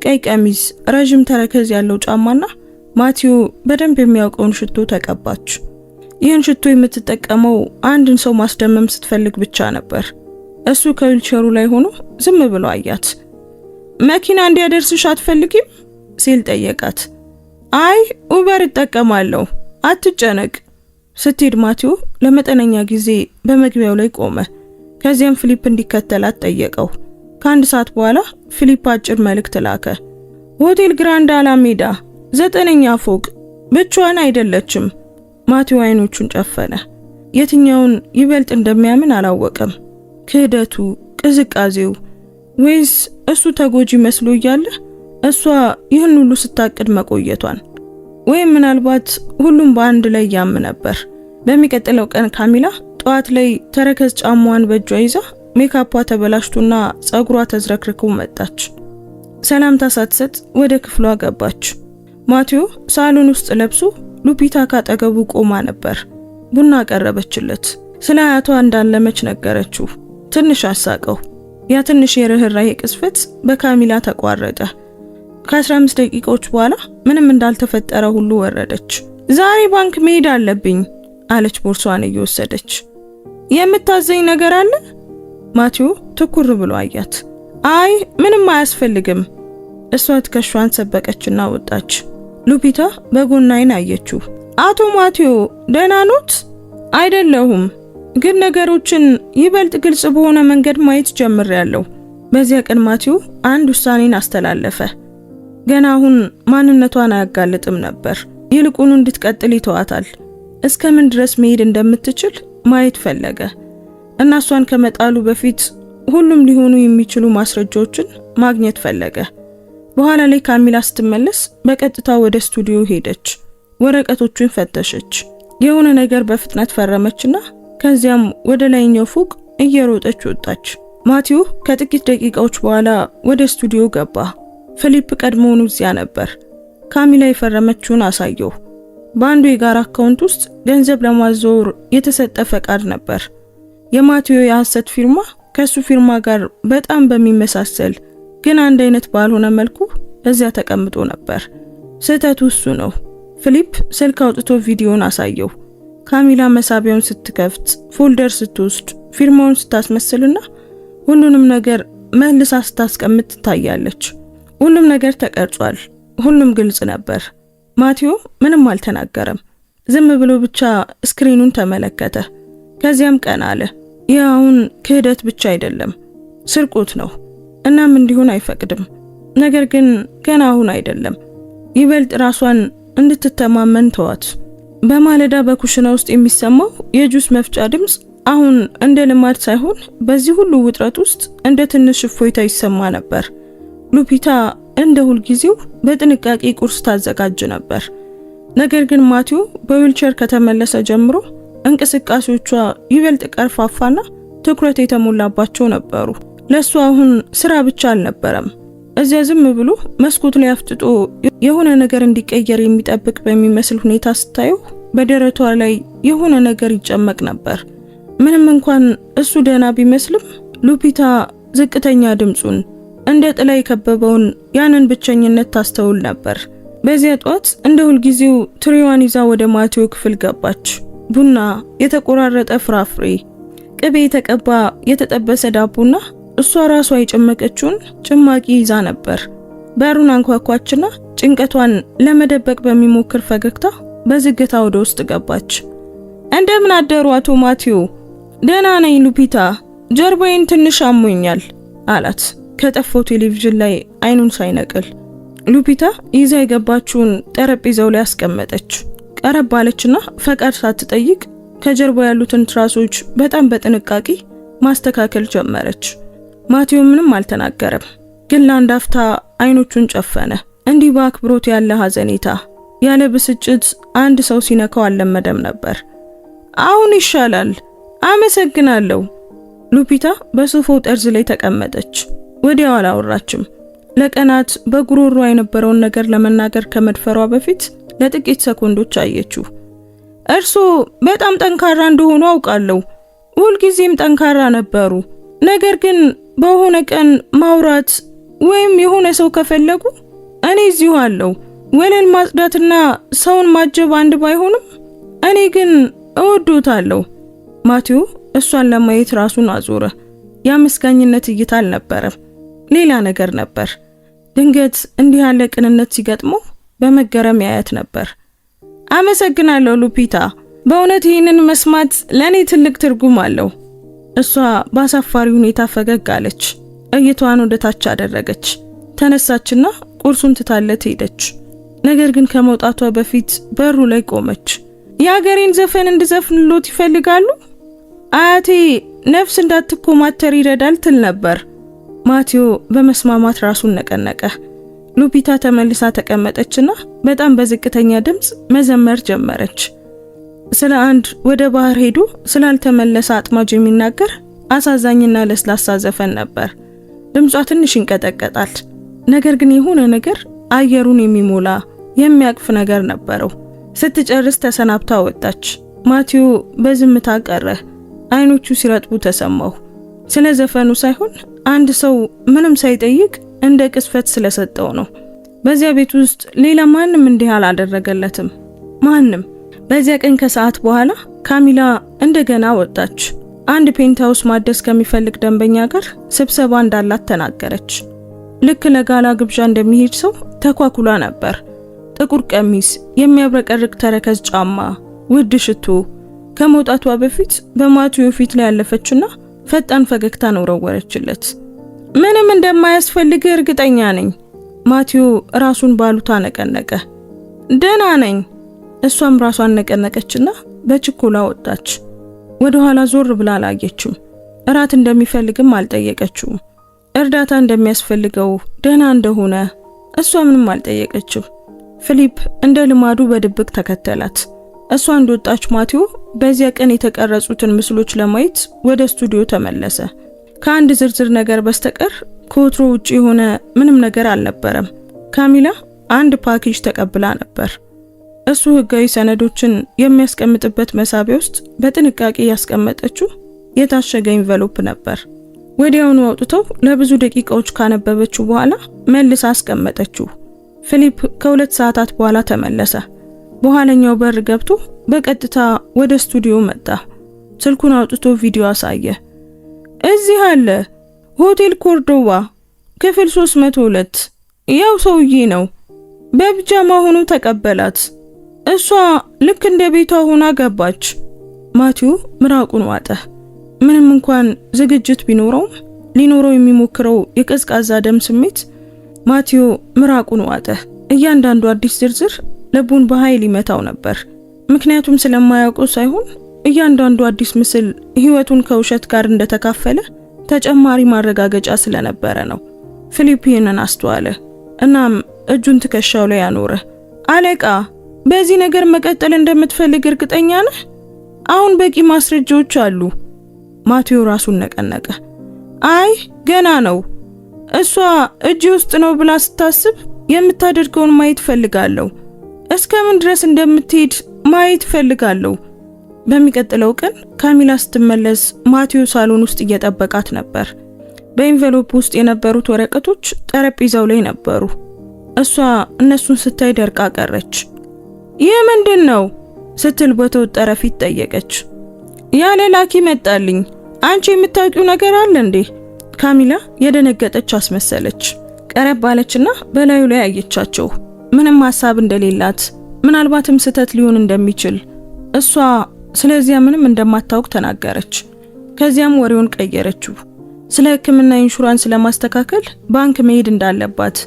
ቀይ ቀሚስ፣ ረጅም ተረከዝ ያለው ጫማና ማቲው በደንብ የሚያውቀውን ሽቶ ተቀባች። ይህን ሽቶ የምትጠቀመው አንድን ሰው ማስደመም ስትፈልግ ብቻ ነበር። እሱ ከዊልቸሩ ላይ ሆኖ ዝም ብሎ አያት። መኪና እንዲያደርስሽ አትፈልጊም ሲል ጠየቃት። አይ ኡበር እጠቀማለሁ፣ አትጨነቅ ስትሄድ ማቲው ለመጠነኛ ጊዜ በመግቢያው ላይ ቆመ። ከዚያም ፊሊፕ እንዲከተላት ጠየቀው። ከአንድ ሰዓት በኋላ ፊሊፕ አጭር መልእክት ላከ። ሆቴል ግራንድ አላሜዳ 9ኛ ፎቅ፣ ብቻዋን አይደለችም። ማቲው አይኖቹን ጨፈነ። የትኛውን ይበልጥ እንደሚያምን አላወቀም። ክህደቱ፣ ቅዝቃዜው፣ ወይስ እሱ ተጎጂ መስሎ እያለ እሷ ይህን ሁሉ ስታቅድ መቆየቷን? ወይም ምናልባት ሁሉም በአንድ ላይ ያም ነበር። በሚቀጥለው ቀን ካሚላ ጠዋት ላይ ተረከዝ ጫማዋን በእጇ ይዛ ሜካፓ ተበላሽቶና ጸጉሯ ተዝረክርኮ መጣች። ሰላምታ ሳትሰጥ ወደ ክፍሏ ገባች። ማቴዎ ሳሎን ውስጥ ለብሶ ሉፒታ ካጠገቡ ቆማ ነበር። ቡና ቀረበችለት። ስለ አያቷ እንዳለመች ነገረችው። ትንሽ አሳቀው። ያ ትንሽ የርህራሄ ቅስፈት በካሚላ ተቋረጠ። ከ15 ደቂቃዎች በኋላ ምንም እንዳልተፈጠረ ሁሉ ወረደች። ዛሬ ባንክ መሄድ አለብኝ አለች ቦርሷን እየወሰደች። የምታዘኝ ነገር አለ? ማቴዎ ትኩር ብሎ አያት። አይ ምንም አያስፈልግም። እሷ ትከሻዋን ሰበቀችና ወጣች። ሉፒታ በጎን ዓይን አየችው። አቶ ማቴዎ ደህና ኖት? አይደለሁም፣ ግን ነገሮችን ይበልጥ ግልጽ በሆነ መንገድ ማየት ጀምሬያለሁ። በዚያ ቀን ማቴዎ አንድ ውሳኔን አስተላለፈ። ገና አሁን ማንነቷን አያጋልጥም ነበር። ይልቁኑ እንድትቀጥል ይተዋታል። እስከ ምን ድረስ መሄድ እንደምትችል ማየት ፈለገ እና እሷን ከመጣሉ በፊት ሁሉም ሊሆኑ የሚችሉ ማስረጃዎችን ማግኘት ፈለገ። በኋላ ላይ ካሚላ ስትመለስ በቀጥታ ወደ ስቱዲዮ ሄደች። ወረቀቶቹን ፈተሸች። የሆነ ነገር በፍጥነት ፈረመችና ከዚያም ወደ ላይኛው ፎቅ እየሮጠች ወጣች። ማቴዎ ከጥቂት ደቂቃዎች በኋላ ወደ ስቱዲዮ ገባ። ፊሊፕ ቀድሞውኑ እዚያ ነበር። ካሚላ የፈረመችውን አሳየው። በአንዱ የጋራ አካውንት ውስጥ ገንዘብ ለማዘዋወር የተሰጠ ፈቃድ ነበር። የማቴዎ የሐሰት ፊርማ ከሱ ፊርማ ጋር በጣም በሚመሳሰል ግን አንድ አይነት ባልሆነ መልኩ እዚያ ተቀምጦ ነበር። ስህተቱ እሱ ነው። ፊሊፕ ስልክ አውጥቶ ቪዲዮን አሳየው። ካሚላ መሳቢያውን ስትከፍት፣ ፎልደር ስትወስድ፣ ፊርማውን ስታስመስልና ሁሉንም ነገር መልሳ ስታስቀምጥ ትታያለች። ሁሉም ነገር ተቀርጿል። ሁሉም ግልጽ ነበር። ማቴዎ ምንም አልተናገረም። ዝም ብሎ ብቻ ስክሪኑን ተመለከተ። ከዚያም ቀና አለ። ይህ አሁን ክህደት ብቻ አይደለም፣ ስርቆት ነው። እናም እንዲሆን አይፈቅድም። ነገር ግን ገና አሁን አይደለም። ይበልጥ ራሷን እንድትተማመን ተዋት። በማለዳ በኩሽና ውስጥ የሚሰማው የጁስ መፍጫ ድምጽ አሁን እንደ ልማድ ሳይሆን በዚህ ሁሉ ውጥረት ውስጥ እንደ ትንሽ እፎይታ ይሰማ ነበር። ሉፒታ እንደ ሁልጊዜው በጥንቃቄ ቁርስ ታዘጋጅ ነበር። ነገር ግን ማቴዎ በዊልቸር ከተመለሰ ጀምሮ እንቅስቃሴዎቿ ይበልጥ ቀርፋፋና ትኩረት የተሞላባቸው ነበሩ። ለሱ አሁን ስራ ብቻ አልነበረም። እዚያ ዝም ብሎ መስኮት ላይ አፍጥጦ የሆነ ነገር እንዲቀየር የሚጠብቅ በሚመስል ሁኔታ ስታየው በደረቷ ላይ የሆነ ነገር ይጨመቅ ነበር። ምንም እንኳን እሱ ደህና ቢመስልም ሉፒታ ዝቅተኛ ድምጹን እንደ ጥላ የከበበውን ያንን ብቸኝነት ታስተውል ነበር። በዚያ ጧት እንደ ሁልጊዜው ትሪዋን ይዛ ወደ ማቴዎ ክፍል ገባች። ቡና፣ የተቆራረጠ ፍራፍሬ፣ ቅቤ የተቀባ የተጠበሰ ዳቦና እሷ ራሷ የጨመቀችውን ጭማቂ ይዛ ነበር። በሩን አንኳኳችና ጭንቀቷን ለመደበቅ በሚሞክር ፈገግታ በዝግታ ወደ ውስጥ ገባች። እንደምን አደሩ አቶ ማቴዎ? ደህና ነኝ ሉፒታ፣ ጀርባዬን ትንሽ አሞኛል አላት ከጠፋው ቴሌቪዥን ላይ አይኑን ሳይነቅል። ሉፒታ ይዛ የገባችውን ጠረጴዛው ላይ አስቀመጠች። ቀረብ አለችና ፈቃድ ሳትጠይቅ ከጀርባ ያሉትን ትራሶች በጣም በጥንቃቄ ማስተካከል ጀመረች። ማቴዎ ምንም አልተናገረም፣ ግን ለአንድ አፍታ አይኖቹን ጨፈነ። እንዲህ በአክብሮት ያለ ሐዘኔታ ያለ ብስጭት አንድ ሰው ሲነካው አልለመደም ነበር። አሁን ይሻላል፣ አመሰግናለሁ። ሉፒታ በሶፋው ጠርዝ ላይ ተቀመጠች። ወዲያው አላወራችም። ለቀናት በጉሮሯ የነበረውን ነገር ለመናገር ከመድፈሯ በፊት ለጥቂት ሰኮንዶች አየችው። እርሶ በጣም ጠንካራ እንደሆኑ አውቃለሁ። ሁልጊዜም ጠንካራ ነበሩ። ነገር ግን በሆነ ቀን ማውራት ወይም የሆነ ሰው ከፈለጉ እኔ እዚሁ አለሁ። ወለል ማጽዳትና ሰውን ማጀብ አንድ ባይሆንም እኔ ግን እወዶታለሁ። ማቴዎ እሷን ለማየት ራሱን አዞረ። ያመስጋኝነት እይታ አልነበረም፣ ሌላ ነገር ነበር። ድንገት እንዲህ ያለ ቅንነት ሲገጥመው በመገረም ያያት ነበር። አመሰግናለሁ ሉፒታ፣ በእውነት ይህንን መስማት ለኔ ትልቅ ትርጉም አለው። እሷ በአሳፋሪ ሁኔታ ፈገግ አለች። እይቷን ወደ ታች አደረገች። ተነሳችና ቁርሱን ትታለት ሄደች። ነገር ግን ከመውጣቷ በፊት በሩ ላይ ቆመች። የሀገሬን ዘፈን እንድዘፍንሎት ይፈልጋሉ? አያቴ ነፍስ እንዳትኮማተር ይረዳል ትል ነበር። ማቴዎ በመስማማት ራሱን ነቀነቀ። ሉፒታ ተመልሳ ተቀመጠችና በጣም በዝቅተኛ ድምጽ መዘመር ጀመረች። ስለ አንድ ወደ ባህር ሄዶ ስላልተመለሰ አጥማጅ የሚናገር አሳዛኝና ለስላሳ ዘፈን ነበር። ድምጿ ትንሽ ይንቀጠቀጣል። ነገር ግን የሆነ ነገር አየሩን የሚሞላ የሚያቅፍ ነገር ነበረው። ስትጨርስ ተሰናብታ ወጣች። ማቲዮ በዝምታ ቀረ። አይኖቹ ሲረጥቡ ተሰማው። ስለ ዘፈኑ ሳይሆን አንድ ሰው ምንም ሳይጠይቅ እንደ ቅስፈት ስለሰጠው ነው። በዚያ ቤት ውስጥ ሌላ ማንም እንዲህ አላደረገለትም። ማንም። በዚያ ቀን ከሰዓት በኋላ ካሚላ እንደገና ወጣች። አንድ ፔንታውስ ማደስ ከሚፈልግ ደንበኛ ጋር ስብሰባ እንዳላት ተናገረች። ልክ ለጋላ ግብዣ እንደሚሄድ ሰው ተኳኩላ ነበር። ጥቁር ቀሚስ፣ የሚያብረቀርቅ ተረከዝ ጫማ፣ ውድ ሽቶ። ከመውጣቷ በፊት በማቲዮ ፊት ላይ ያለፈችና ፈጣን ፈገግታ ወረወረችለት። ምንም እንደማያስፈልግ እርግጠኛ ነኝ። ማቲዮ ራሱን ባሉታ ነቀነቀ። ደህና ነኝ። እሷም ራሷን ነቀነቀችና በችኮላ ወጣች። ወደ ኋላ ዞር ብላ አላየችም። እራት እንደሚፈልግም አልጠየቀችውም። እርዳታ እንደሚያስፈልገው ደህና እንደሆነ እሷ ምንም አልጠየቀችም። ፊሊፕ እንደ ልማዱ በድብቅ ተከተላት። እሷ እንደወጣች ማቲዮ በዚያ ቀን የተቀረጹትን ምስሎች ለማየት ወደ ስቱዲዮ ተመለሰ። ከአንድ ዝርዝር ነገር በስተቀር ከወትሮ ውጪ የሆነ ምንም ነገር አልነበረም። ካሚላ አንድ ፓኬጅ ተቀብላ ነበር። እሱ ህጋዊ ሰነዶችን የሚያስቀምጥበት መሳቢያ ውስጥ በጥንቃቄ ያስቀመጠችው የታሸገ ኢንቨሎፕ ነበር። ወዲያውኑ አውጥተው ለብዙ ደቂቃዎች ካነበበችው በኋላ መልሳ አስቀመጠችው። ፊሊፕ ከ2 ሰዓታት በኋላ ተመለሰ። በኋለኛው በር ገብቶ በቀጥታ ወደ ስቱዲዮ መጣ። ስልኩን አውጥቶ ቪዲዮ አሳየ። እዚህ አለ፣ ሆቴል ኮርዶባ ክፍል 302። ያው ሰውዬ ነው። በቢጃማ ሆኖ ተቀበላት። እሷ ልክ እንደ ቤቷ ሆና ገባች። ማቲዮ ምራቁን ዋጠ። ምንም እንኳን ዝግጅት ቢኖረውም ሊኖረው የሚሞክረው የቀዝቃዛ ደም ስሜት ማቲዮ ምራቁን ዋጠ። እያንዳንዱ አዲስ ዝርዝር ልቡን በኃይል ይመታው ነበር። ምክንያቱም ስለማያውቀው ሳይሆን እያንዳንዱ አዲስ ምስል ህይወቱን ከውሸት ጋር እንደተካፈለ ተጨማሪ ማረጋገጫ ስለነበረ ነው። ፊሊፕ ይህንን አስተዋለ። እናም እጁን ትከሻው ላይ ያኖረ። አለቃ፣ በዚህ ነገር መቀጠል እንደምትፈልግ እርግጠኛ ነህ? አሁን በቂ ማስረጃዎች አሉ። ማቲዮ ራሱን ነቀነቀ። አይ ገና ነው። እሷ እጅ ውስጥ ነው ብላ ስታስብ የምታደርገውን ማየት ፈልጋለሁ። እስከምን ድረስ እንደምትሄድ ማየት ፈልጋለሁ። በሚቀጥለው ቀን ካሚላ ስትመለስ ማቲዮ ሳሎን ውስጥ እየጠበቃት ነበር። በኢንቨሎፕ ውስጥ የነበሩት ወረቀቶች ጠረጴዛው ላይ ነበሩ። እሷ እነሱን ስታይ ደርቃ ቀረች። ይህ ምንድን ነው ስትል በተወጠረ ፊት ጠየቀች። ያለ ላኪ መጣልኝ። አንቺ የምታውቂው ነገር አለ እንዴ? ካሚላ የደነገጠች አስመሰለች። ቀረብ ባለችና በላዩ ላይ አየቻቸው። ምንም ሐሳብ እንደሌላት፣ ምናልባትም ስህተት ሊሆን እንደሚችል እሷ ስለዚያ ምንም እንደማታውቅ ተናገረች። ከዚያም ወሬውን ቀየረችው። ስለ ሕክምና ኢንሹራንስ ለማስተካከል ባንክ መሄድ እንዳለባት፣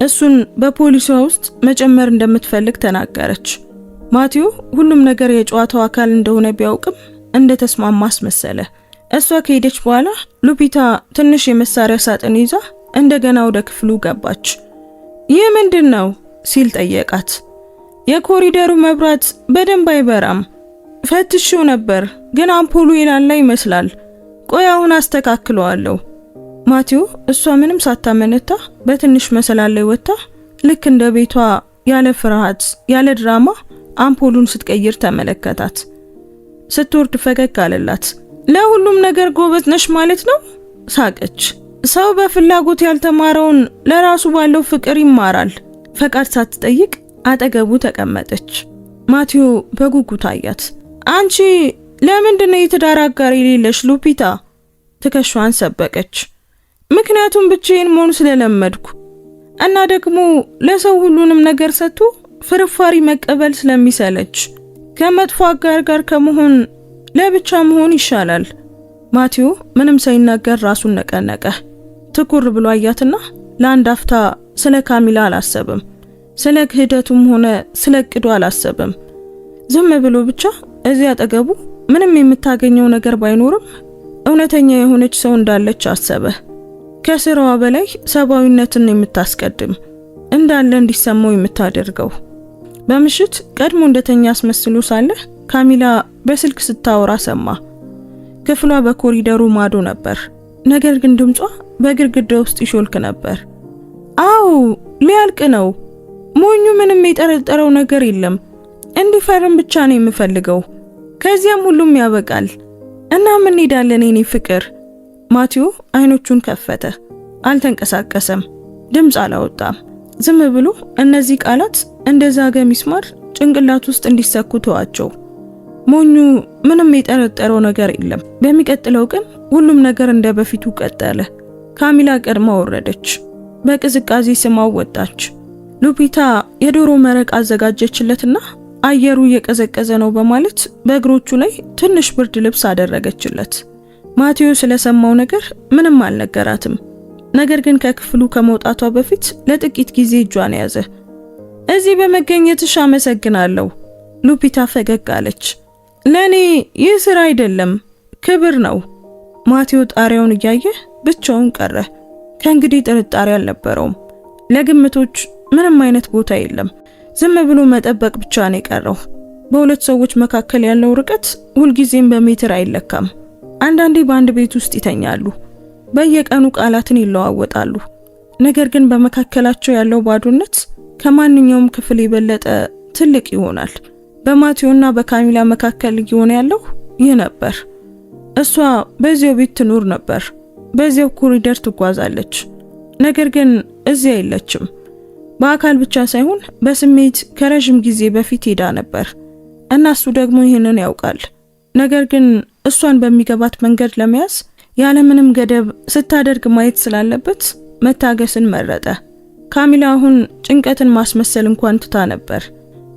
እሱን በፖሊሲዋ ውስጥ መጨመር እንደምትፈልግ ተናገረች። ማቲዮ ሁሉም ነገር የጨዋታው አካል እንደሆነ ቢያውቅም እንደተስማማ አስመሰለ። እሷ ከሄደች በኋላ ሉፒታ ትንሽ የመሳሪያ ሳጥን ይዛ እንደገና ወደ ክፍሉ ገባች። ይህ ምንድን ነው ሲል ጠየቃት። የኮሪደሩ መብራት በደንብ አይበራም። ፈትሽው ነበር ግን አምፖሉ የላላ ይመስላል። ቆይ አሁን አስተካክለዋለሁ። ማቲዮ እሷ ምንም ሳታመነታ በትንሽ መሰላል ላይ ወጣ። ልክ እንደ ቤቷ ያለ ፍርሃት ያለ ድራማ አምፖሉን ስትቀይር ተመለከታት። ስትወርድ ፈገግ አለላት። ለሁሉም ነገር ጎበዝ ነሽ ማለት ነው? ሳቀች። ሰው በፍላጎት ያልተማረውን ለራሱ ባለው ፍቅር ይማራል። ፈቃድ ሳትጠይቅ አጠገቡ ተቀመጠች። ማቲዮ በጉጉት አያት። አንቺ ለምንድን ነው የትዳር አጋር የሌለሽ ሉፒታ? ትከሻዋን ሰበቀች። ምክንያቱም ብቻዬን መሆን ስለለመድኩ እና ደግሞ ለሰው ሁሉንም ነገር ሰጥቶ ፍርፋሪ መቀበል ስለሚሰለች ከመጥፎ አጋር ጋር ከመሆን ለብቻ መሆን ይሻላል። ማቲዮ ምንም ሳይናገር ራሱን ነቀነቀ። ትኩር ብሎ አያትና ለአንድ አፍታ ስለ ካሚላ አላሰበም። ስለ ክህደቱም ሆነ ስለ እቅዱ አላሰበም። ዝም ብሎ ብቻ እዚያ አጠገቡ ምንም የምታገኘው ነገር ባይኖርም እውነተኛ የሆነች ሰው እንዳለች አሰበ። ከስራዋ በላይ ሰብአዊነትን የምታስቀድም እንዳለ እንዲሰማው የምታደርገው። በምሽት ቀድሞ እንደተኛ አስመስሎ ሳለ ካሚላ በስልክ ስታወራ ሰማ። ክፍሏ በኮሪደሩ ማዶ ነበር። ነገር ግን ድምጿ በግድግዳ ውስጥ ይሾልክ ነበር። አው ሊያልቅ ነው። ሞኙ ምንም የጠረጠረው ነገር የለም። እንዲፈርም ብቻ ነው የምፈልገው። ከዚያም ሁሉም ያበቃል እና ምን እንሄዳለን የኔ ፍቅር። ማቲዮ አይኖቹን ከፈተ። አልተንቀሳቀሰም። ድምጽ አላወጣም። ዝም ብሎ እነዚህ ቃላት እንደዛገ ሚስማር ጭንቅላት ውስጥ እንዲሰኩ ተዋቸው። ሞኙ ምንም የጠረጠረው ነገር የለም። በሚቀጥለው ቀን ሁሉም ነገር እንደ በፊቱ ቀጠለ። ካሚላ ቀድማ ወረደች። በቅዝቃዜ ስማው ወጣች። ሉፒታ የዶሮ መረቅ አዘጋጀችለትና አየሩ እየቀዘቀዘ ነው በማለት በእግሮቹ ላይ ትንሽ ብርድ ልብስ አደረገችለት። ማቲዮ ስለሰማው ነገር ምንም አልነገራትም። ነገር ግን ከክፍሉ ከመውጣቷ በፊት ለጥቂት ጊዜ እጇን ያዘ። እዚህ በመገኘትሽ አመሰግናለሁ። ሉፒታ ፈገግ አለች። ለኔ ይህ ስራ አይደለም፣ ክብር ነው። ማቲዮ ጣሪያውን እያየ ብቻውን ቀረ። ከእንግዲህ ጥርጣሬ አልነበረውም። ለግምቶች ምንም አይነት ቦታ የለም። ዝም ብሎ መጠበቅ ብቻ ነው የቀረው። በሁለት ሰዎች መካከል ያለው ርቀት ሁልጊዜም በሜትር አይለካም። አንዳንዴ በአንድ ቤት ውስጥ ይተኛሉ፣ በየቀኑ ቃላትን ይለዋወጣሉ። ነገር ግን በመካከላቸው ያለው ባዶነት ከማንኛውም ክፍል የበለጠ ትልቅ ይሆናል። በማቲዮና በካሚላ መካከል እየሆነ ያለው ይህ ነበር። እሷ በዚያው ቤት ትኖር ነበር፣ በዚያው ኮሪደር ትጓዛለች። ነገር ግን እዚያ የለችም። በአካል ብቻ ሳይሆን በስሜት ከረጅም ጊዜ በፊት ሄዳ ነበር እና እሱ ደግሞ ይህንን ያውቃል። ነገር ግን እሷን በሚገባት መንገድ ለመያዝ ያለምንም ገደብ ስታደርግ ማየት ስላለበት መታገስን መረጠ። ካሚላ አሁን ጭንቀትን ማስመሰል እንኳን ትታ ነበር።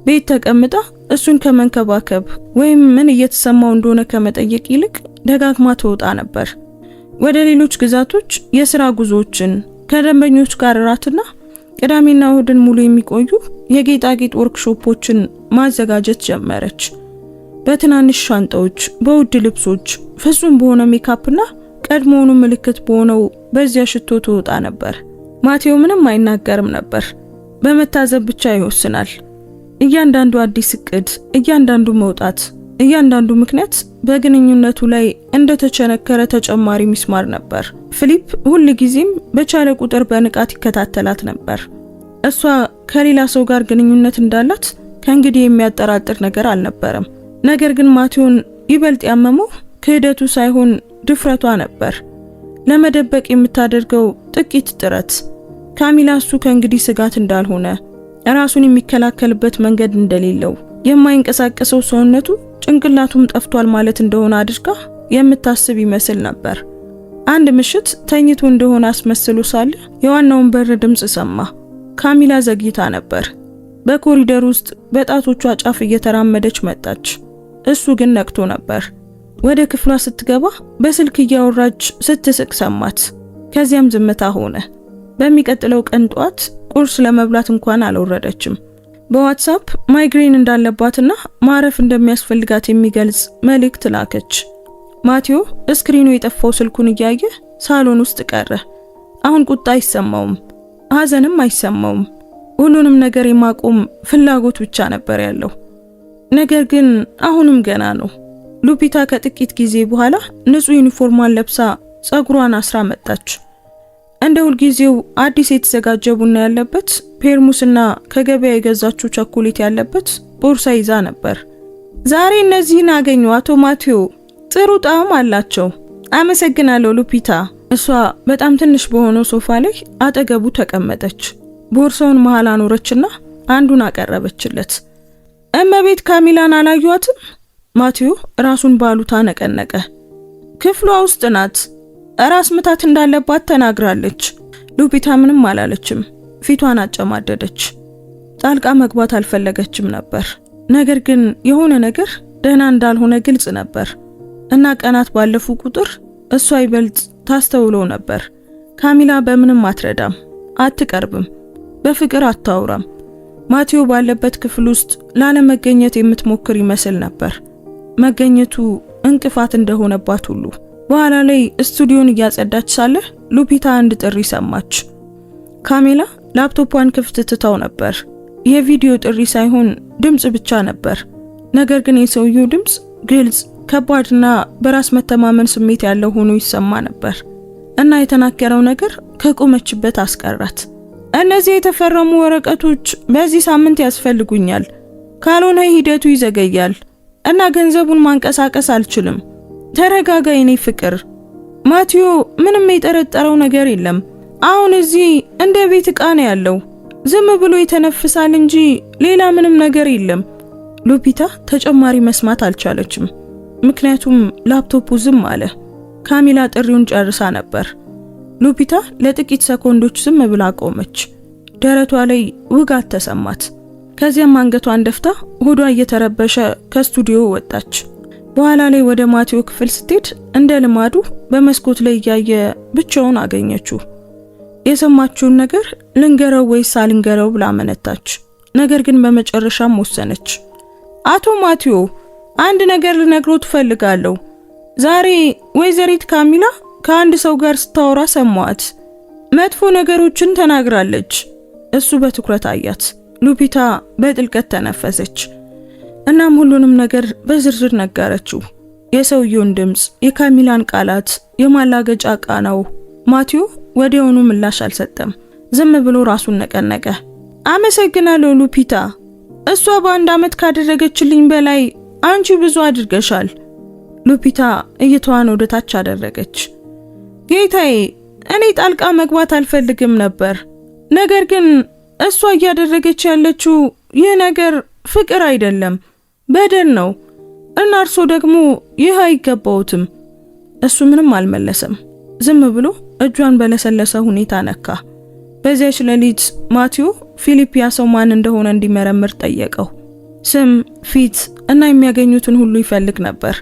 ቤት ተቀምጣ እሱን ከመንከባከብ ወይም ምን እየተሰማው እንደሆነ ከመጠየቅ ይልቅ ደጋግማ ትወጣ ነበር። ወደ ሌሎች ግዛቶች የሥራ ጉዞዎችን፣ ከደንበኞች ጋር እራትና ቅዳሜና እሁድን ሙሉ የሚቆዩ የጌጣጌጥ ወርክሾፖችን ማዘጋጀት ጀመረች። በትናንሽ ሻንጣዎች፣ በውድ ልብሶች፣ ፍጹም በሆነ ሜካፕና ቀድሞውኑ ምልክት በሆነው በዚያ ሽቶ ትወጣ ነበር። ማቲዮ ምንም አይናገርም ነበር። በመታዘብ ብቻ ይወስናል። እያንዳንዱ አዲስ እቅድ፣ እያንዳንዱ መውጣት፣ እያንዳንዱ ምክንያት በግንኙነቱ ላይ እንደተቸነከረ ተጨማሪ ሚስማር ነበር። ፊሊፕ ሁል ጊዜም በቻለ ቁጥር በንቃት ይከታተላት ነበር። እሷ ከሌላ ሰው ጋር ግንኙነት እንዳላት ከእንግዲህ የሚያጠራጥር ነገር አልነበረም። ነገር ግን ማቲዮን ይበልጥ ያመመው ክህደቱ ሳይሆን ድፍረቷ ነበር። ለመደበቅ የምታደርገው ጥቂት ጥረት፣ ካሚላ እሱ ከእንግዲህ ስጋት እንዳልሆነ፣ ራሱን የሚከላከልበት መንገድ እንደሌለው፣ የማይንቀሳቀሰው ሰውነቱ ጭንቅላቱም ጠፍቷል ማለት እንደሆነ አድርጋ የምታስብ ይመስል ነበር። አንድ ምሽት ተኝቶ እንደሆነ አስመስሎ ሳለ የዋናውን በር ድምጽ ሰማ። ካሚላ ዘግይታ ነበር። በኮሪደር ውስጥ በጣቶቿ ጫፍ እየተራመደች መጣች። እሱ ግን ነቅቶ ነበር። ወደ ክፍሏ ስትገባ በስልክ እያወራች ስትስቅ ሰማት። ከዚያም ዝምታ ሆነ። በሚቀጥለው ቀን ጧት ቁርስ ለመብላት እንኳን አልወረደችም። በዋትስአፕ ማይግሬን እንዳለባትና ማረፍ እንደሚያስፈልጋት የሚገልጽ መልእክት ላከች። ማቲዮ ስክሪኑ የጠፋው ስልኩን እያየ ሳሎን ውስጥ ቀረ። አሁን ቁጣ አይሰማውም፣ ሐዘንም አይሰማውም። ሁሉንም ነገር የማቆም ፍላጎት ብቻ ነበር ያለው። ነገር ግን አሁንም ገና ነው። ሉፒታ ከጥቂት ጊዜ በኋላ ንጹህ ዩኒፎርሟን ለብሳ ጸጉሯን አስራ መጣች። እንደ ሁልጊዜው አዲስ የተዘጋጀ ቡና ያለበት ፔርሙስና ከገበያ የገዛችው ቸኮሌት ያለበት ቦርሳ ይዛ ነበር። ዛሬ እነዚህን አገኙ አቶ ማቲዮ፣ ጥሩ ጣዕም አላቸው። አመሰግናለሁ ሉፒታ። እሷ በጣም ትንሽ በሆነው ሶፋ ላይ አጠገቡ ተቀመጠች። ቦርሳውን መሃል አኖረችና አንዱን አቀረበችለት። እመቤት ካሚላን አላዩአትም? ማቲዮ ራሱን ባሉታ ነቀነቀ። ክፍሏ ውስጥ ናት። ራስ ምታት እንዳለባት ተናግራለች። ሉፒታ ምንም አላለችም። ፊቷን አጨማደደች። ጣልቃ መግባት አልፈለገችም ነበር። ነገር ግን የሆነ ነገር ደህና እንዳልሆነ ግልጽ ነበር እና ቀናት ባለፉ ቁጥር እሷ ይበልጥ ታስተውለው ነበር። ካሚላ በምንም አትረዳም፣ አትቀርብም፣ በፍቅር አታውራም። ማቲዮ ባለበት ክፍል ውስጥ ላለመገኘት የምትሞክር ይመስል ነበር። መገኘቱ እንቅፋት እንደሆነባት ሁሉ። በኋላ ላይ ስቱዲዮን እያጸዳች ሳለ ሉፒታ አንድ ጥሪ ሰማች። ካሚላ ላፕቶፑን ክፍት ትታው ነበር። የቪዲዮ ጥሪ ሳይሆን ድምጽ ብቻ ነበር። ነገር ግን የሰውየው ድምጽ ግልጽ፣ ከባድና በራስ መተማመን ስሜት ያለው ሆኖ ይሰማ ነበር እና የተናገረው ነገር ከቆመችበት አስቀራት። እነዚህ የተፈረሙ ወረቀቶች በዚህ ሳምንት ያስፈልጉኛል፣ ካልሆነ ሂደቱ ይዘገያል እና ገንዘቡን ማንቀሳቀስ አልችልም። ተረጋጋ የኔ ፍቅር። ማቲዮ ምንም የጠረጠረው ነገር የለም። አሁን እዚህ እንደ ቤት ዕቃ ነው ያለው። ዝም ብሎ ይተነፍሳል እንጂ ሌላ ምንም ነገር የለም። ሉፒታ ተጨማሪ መስማት አልቻለችም፣ ምክንያቱም ላፕቶፑ ዝም አለ። ካሚላ ጥሪውን ጨርሳ ነበር። ሉፒታ ለጥቂት ሰኮንዶች ዝም ብላ ቆመች። ደረቷ ላይ ውጋት ተሰማት። ከዚያም አንገቷን ደፍታ ሆዷ እየተረበሸ ከስቱዲዮ ወጣች። በኋላ ላይ ወደ ማቲዮ ክፍል ስትሄድ እንደ ልማዱ በመስኮት ላይ እያየ ብቻውን አገኘችው። የሰማችውን ነገር ልንገረው ወይስ አልንገረው ብላ መነታች። ነገር ግን በመጨረሻም ወሰነች። አቶ ማቲዮ አንድ ነገር ልነግሮት ፈልጋለሁ። ዛሬ ወይዘሪት ካሚላ ከአንድ ሰው ጋር ስታወራ ሰማዋት። መጥፎ ነገሮችን ተናግራለች። እሱ በትኩረት አያት። ሉፒታ በጥልቀት ተነፈሰች። እናም ሁሉንም ነገር በዝርዝር ነገረችው። የሰውየውን ድምጽ፣ የካሚላን ቃላት፣ የማላገጫ ቃናው። ማቲዮ ወዲያውኑ ምላሽ አልሰጠም። ዝም ብሎ ራሱን ነቀነቀ። አመሰግናለሁ ሉፒታ። እሷ በአንድ ዓመት ካደረገችልኝ በላይ አንቺ ብዙ አድርገሻል። ሉፒታ እይታዋን ወደ ታች አደረገች። ጌታዬ፣ እኔ ጣልቃ መግባት አልፈልግም ነበር። ነገር ግን እሷ እያደረገች ያለችው ይህ ነገር ፍቅር አይደለም፣ በደል ነው እና እርሶ ደግሞ ይህ አይገባውትም። እሱ ምንም አልመለሰም። ዝም ብሎ እጇን በለሰለሰ ሁኔታ ነካ። በዚያች ሌሊት ማቲዮ ፊሊፕ ያ ሰው ማን እንደሆነ እንዲመረምር ጠየቀው። ስም፣ ፊት እና የሚያገኙትን ሁሉ ይፈልግ ነበር።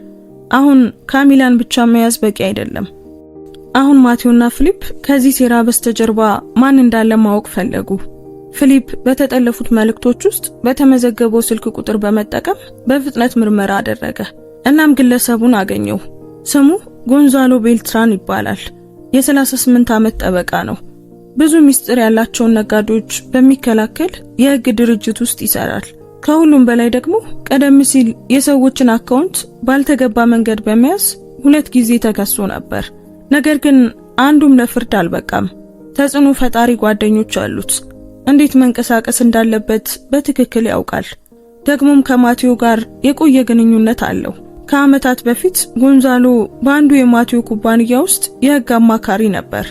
አሁን ካሚላን ብቻ መያዝ በቂ አይደለም። አሁን ማቲዮና ፊሊፕ ከዚህ ሴራ በስተጀርባ ማን እንዳለ ማወቅ ፈለጉ። ፊሊፕ በተጠለፉት መልእክቶች ውስጥ በተመዘገበው ስልክ ቁጥር በመጠቀም በፍጥነት ምርመራ አደረገ። እናም ግለሰቡን አገኘው። ስሙ ጎንዛሎ ቤልትራን ይባላል። የ38 ዓመት ጠበቃ ነው። ብዙ ሚስጥር ያላቸውን ነጋዴዎች በሚከላከል የህግ ድርጅት ውስጥ ይሰራል። ከሁሉም በላይ ደግሞ ቀደም ሲል የሰዎችን አካውንት ባልተገባ መንገድ በመያዝ 2 ጊዜ ተከሶ ነበር። ነገር ግን አንዱም ለፍርድ አልበቃም። ተጽዕኖ ፈጣሪ ጓደኞች አሉት። እንዴት መንቀሳቀስ እንዳለበት በትክክል ያውቃል። ደግሞም ከማቲዮ ጋር የቆየ ግንኙነት አለው። ከዓመታት በፊት ጎንዛሎ በአንዱ የማቲዮ ኩባንያ ውስጥ የህግ አማካሪ ነበር።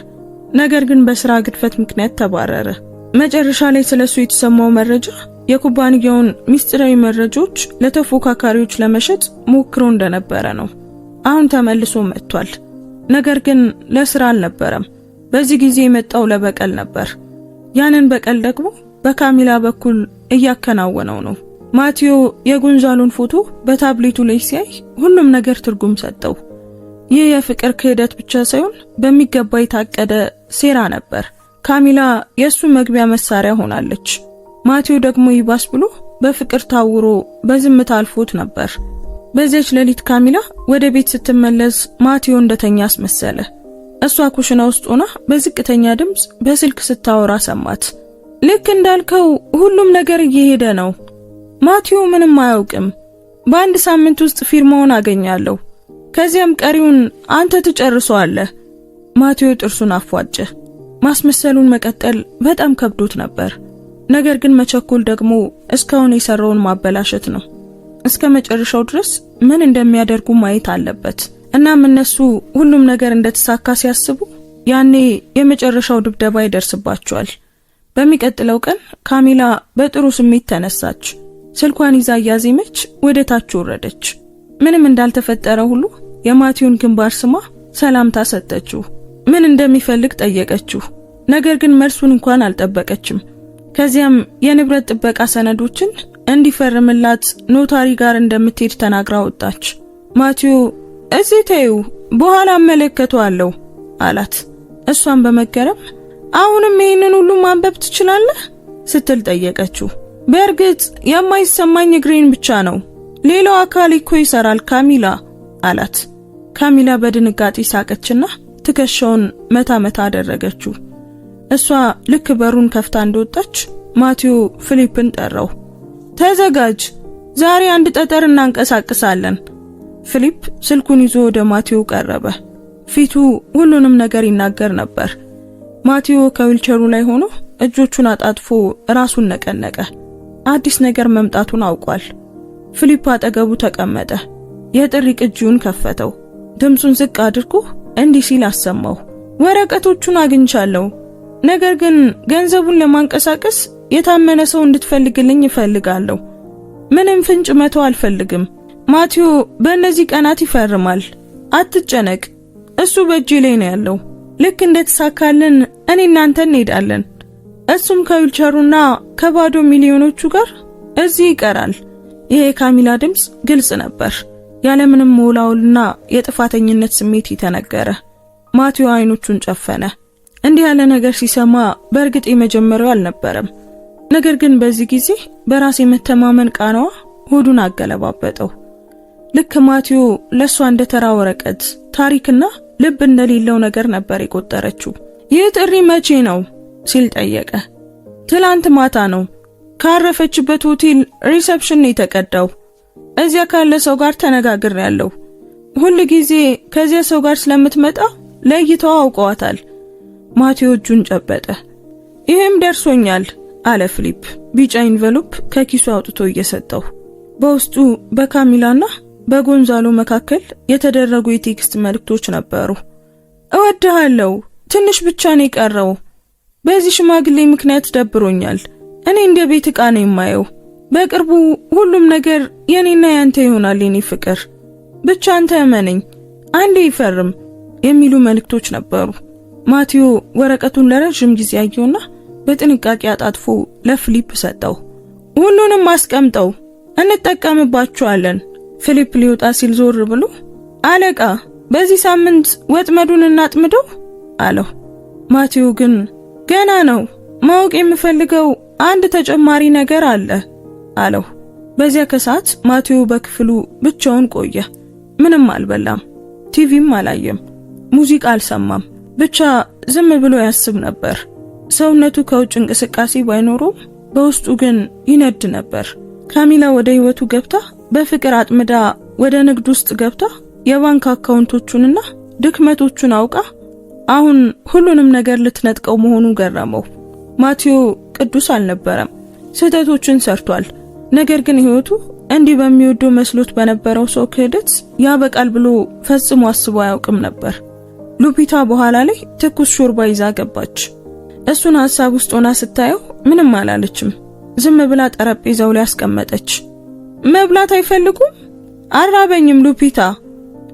ነገር ግን በስራ ግድፈት ምክንያት ተባረረ። መጨረሻ ላይ ስለሱ የተሰማው መረጃ የኩባንያውን ሚስጥራዊ መረጃዎች ለተፎካካሪዎች ለመሸጥ ሞክሮ እንደነበረ ነው። አሁን ተመልሶ መጥቷል። ነገር ግን ለስራ አልነበረም። በዚህ ጊዜ የመጣው ለበቀል ነበር። ያንን በቀል ደግሞ በካሚላ በኩል እያከናወነው ነው። ማቲዮ የጎንዛሎን ፎቶ በታብሌቱ ላይ ሲያይ ሁሉም ነገር ትርጉም ሰጠው። ይህ የፍቅር ክህደት ብቻ ሳይሆን በሚገባ የታቀደ ሴራ ነበር። ካሚላ የሱ መግቢያ መሳሪያ ሆናለች። ማቲዮ ደግሞ ይባስ ብሎ በፍቅር ታውሮ በዝምታ አልፎት ነበር። በዚያች ሌሊት ካሚላ ወደ ቤት ስትመለስ ማቲዮ እንደተኛ አስመሰለ። እሷ ኩሽና ውስጥ ሆና በዝቅተኛ ድምጽ በስልክ ስታወራ ሰማት። ልክ እንዳልከው ሁሉም ነገር እየሄደ ነው። ማቲዮ ምንም አያውቅም። በአንድ ሳምንት ውስጥ ፊርማውን አገኛለሁ። ከዚያም ቀሪውን አንተ ትጨርሰዋለህ። ማቲዮ ጥርሱን አፏጨ። ማስመሰሉን መቀጠል በጣም ከብዶት ነበር። ነገር ግን መቸኮል ደግሞ እስካሁን የሰራውን ማበላሸት ነው። እስከ መጨረሻው ድረስ ምን እንደሚያደርጉ ማየት አለበት። እናም እነሱ ሁሉም ነገር እንደተሳካ ሲያስቡ ያኔ የመጨረሻው ድብደባ ይደርስባቸዋል። በሚቀጥለው ቀን ካሚላ በጥሩ ስሜት ተነሳች። ስልኳን ይዛ ያዘመች ወደ ታች ወረደች። ምንም እንዳልተፈጠረ ሁሉ የማቲዮን ግንባር ስማ ሰላምታ ሰጠችው። ምን እንደሚፈልግ ጠየቀችው። ነገር ግን መልሱን እንኳን አልጠበቀችም። ከዚያም የንብረት ጥበቃ ሰነዶችን እንዲፈርምላት ኖታሪ ጋር እንደምትሄድ ተናግራ ወጣች። ማቲዮ እዚህ ተይው በኋላ አመለከተዋለሁ አላት። እሷን በመገረም አሁንም ይሄንን ሁሉ ማንበብ ትችላለህ ስትል ጠየቀችው። በእርግጥ የማይሰማኝ እግሬን ብቻ ነው፣ ሌላው አካል እኮ ይሰራል ካሚላ አላት። ካሚላ በድንጋጤ ሳቀችና ትከሻውን መታ መታ አደረገችው። እሷ ልክ በሩን ከፍታ እንደወጣች ማቲዮ ፊሊፕን ጠራው። ተዘጋጅ፣ ዛሬ አንድ ጠጠር እናንቀሳቅሳለን። ፊሊፕ ስልኩን ይዞ ወደ ማቲዮ ቀረበ። ፊቱ ሁሉንም ነገር ይናገር ነበር። ማቲዮ ከዊልቸሩ ላይ ሆኖ እጆቹን አጣጥፎ ራሱን ነቀነቀ። አዲስ ነገር መምጣቱን አውቋል። ፊሊፕ አጠገቡ ተቀመጠ። የጥሪ ቅጂውን ከፈተው። ድምጹን ዝቅ አድርጎ እንዲህ ሲል አሰማው። ወረቀቶቹን አግኝቻለሁ። ነገር ግን ገንዘቡን ለማንቀሳቀስ የታመነ ሰው እንድትፈልግልኝ እፈልጋለሁ። ምንም ፍንጭ መተው አልፈልግም። ማቲዮ በእነዚህ ቀናት ይፈርማል። አትጨነቅ። እሱ በእጄ ላይ ነው ያለው። ልክ እንደተሳካልን እኔ እናንተ እንሄዳለን። እሱም ከዊልቸሩና ከባዶ ሚሊዮኖቹ ጋር እዚህ ይቀራል። ይሄ ካሚላ ድምጽ ግልጽ ነበር። ያለምንም መውላውልና የጥፋተኝነት ስሜት ይተነገረ። ማቲዮ አይኖቹን ጨፈነ። እንዲህ ያለ ነገር ሲሰማ በእርግጥ የመጀመሪያው አልነበረም። ነገር ግን በዚህ ጊዜ በራስ የመተማመን ቃናዋ ሆዱን አገለባበጠው። ልክ ማቲዮ ለሷ እንደተራ ወረቀት ታሪክና ልብ እንደሌለው ነገር ነበር የቆጠረችው። ይህ ጥሪ መቼ ነው ሲል ጠየቀ። ትላንት ማታ ነው። ካረፈችበት ሆቴል ሪሰፕሽን ነው የተቀዳው። እዚያ ካለ ሰው ጋር ተነጋግሬያለሁ። ሁሉ ጊዜ ከዚያ ሰው ጋር ስለምትመጣ ለይተው አውቀዋታል። ማቲዮ እጁን ጨበጠ። ይሄም ደርሶኛል አለ ፊሊፕ ቢጫ ኢንቨሎፕ ከኪሱ አውጥቶ እየሰጠው። በውስጡ በካሚላና በጎንዛሎ መካከል የተደረጉ የቴክስት መልእክቶች ነበሩ። እወድሃለሁ፣ ትንሽ ብቻ ነው የቀረው። በዚህ ሽማግሌ ምክንያት ደብሮኛል። እኔ እንደ ቤት ዕቃ ነው የማየው። በቅርቡ ሁሉም ነገር የኔና ያንተ ይሆናል የኔ ፍቅር። ብቻ አንተ እመነኝ፣ አንዴ ይፈርም የሚሉ መልእክቶች ነበሩ። ማቲዮ ወረቀቱን ለረጅም ጊዜ አየውና በጥንቃቄ አጣጥፎ ለፊሊፕ ሰጠው። ሁሉንም አስቀምጠው፣ እንጠቀምባቸዋለን። ፊሊፕ ሊወጣ ሲል ዞር ብሎ አለቃ፣ በዚህ ሳምንት ወጥመዱን እናጥምደው አለው። ማቲዮ ግን ገና ነው፣ ማወቅ የምፈልገው አንድ ተጨማሪ ነገር አለ አለው። በዚያ ከሰዓት ማቲዮ በክፍሉ ብቻውን ቆየ። ምንም አልበላም፣ ቲቪም አላየም፣ ሙዚቃ አልሰማም። ብቻ ዝም ብሎ ያስብ ነበር። ሰውነቱ ከውጭ እንቅስቃሴ ባይኖረውም በውስጡ ግን ይነድ ነበር። ካሚላ ወደ ህይወቱ ገብታ በፍቅር አጥምዳ ወደ ንግድ ውስጥ ገብታ የባንክ አካውንቶቹንና ድክመቶቹን አውቃ አሁን ሁሉንም ነገር ልትነጥቀው መሆኑ ገረመው። ማቲዮ ቅዱስ አልነበረም፣ ስህተቶችን ሰርቷል። ነገር ግን ህይወቱ እንዲህ በሚወደው መስሎት በነበረው ሰው ክህደት ያበቃል ብሎ ፈጽሞ አስቦ አያውቅም ነበር። ሉፒታ በኋላ ላይ ትኩስ ሾርባ ይዛ ገባች። እሱን ሐሳብ ውስጥ ሆና ስታየው ምንም አላለችም። ዝም ብላ ጠረጴዛው ላይ አስቀመጠች። መብላት አይፈልጉም? አራበኝም ሉፒታ፣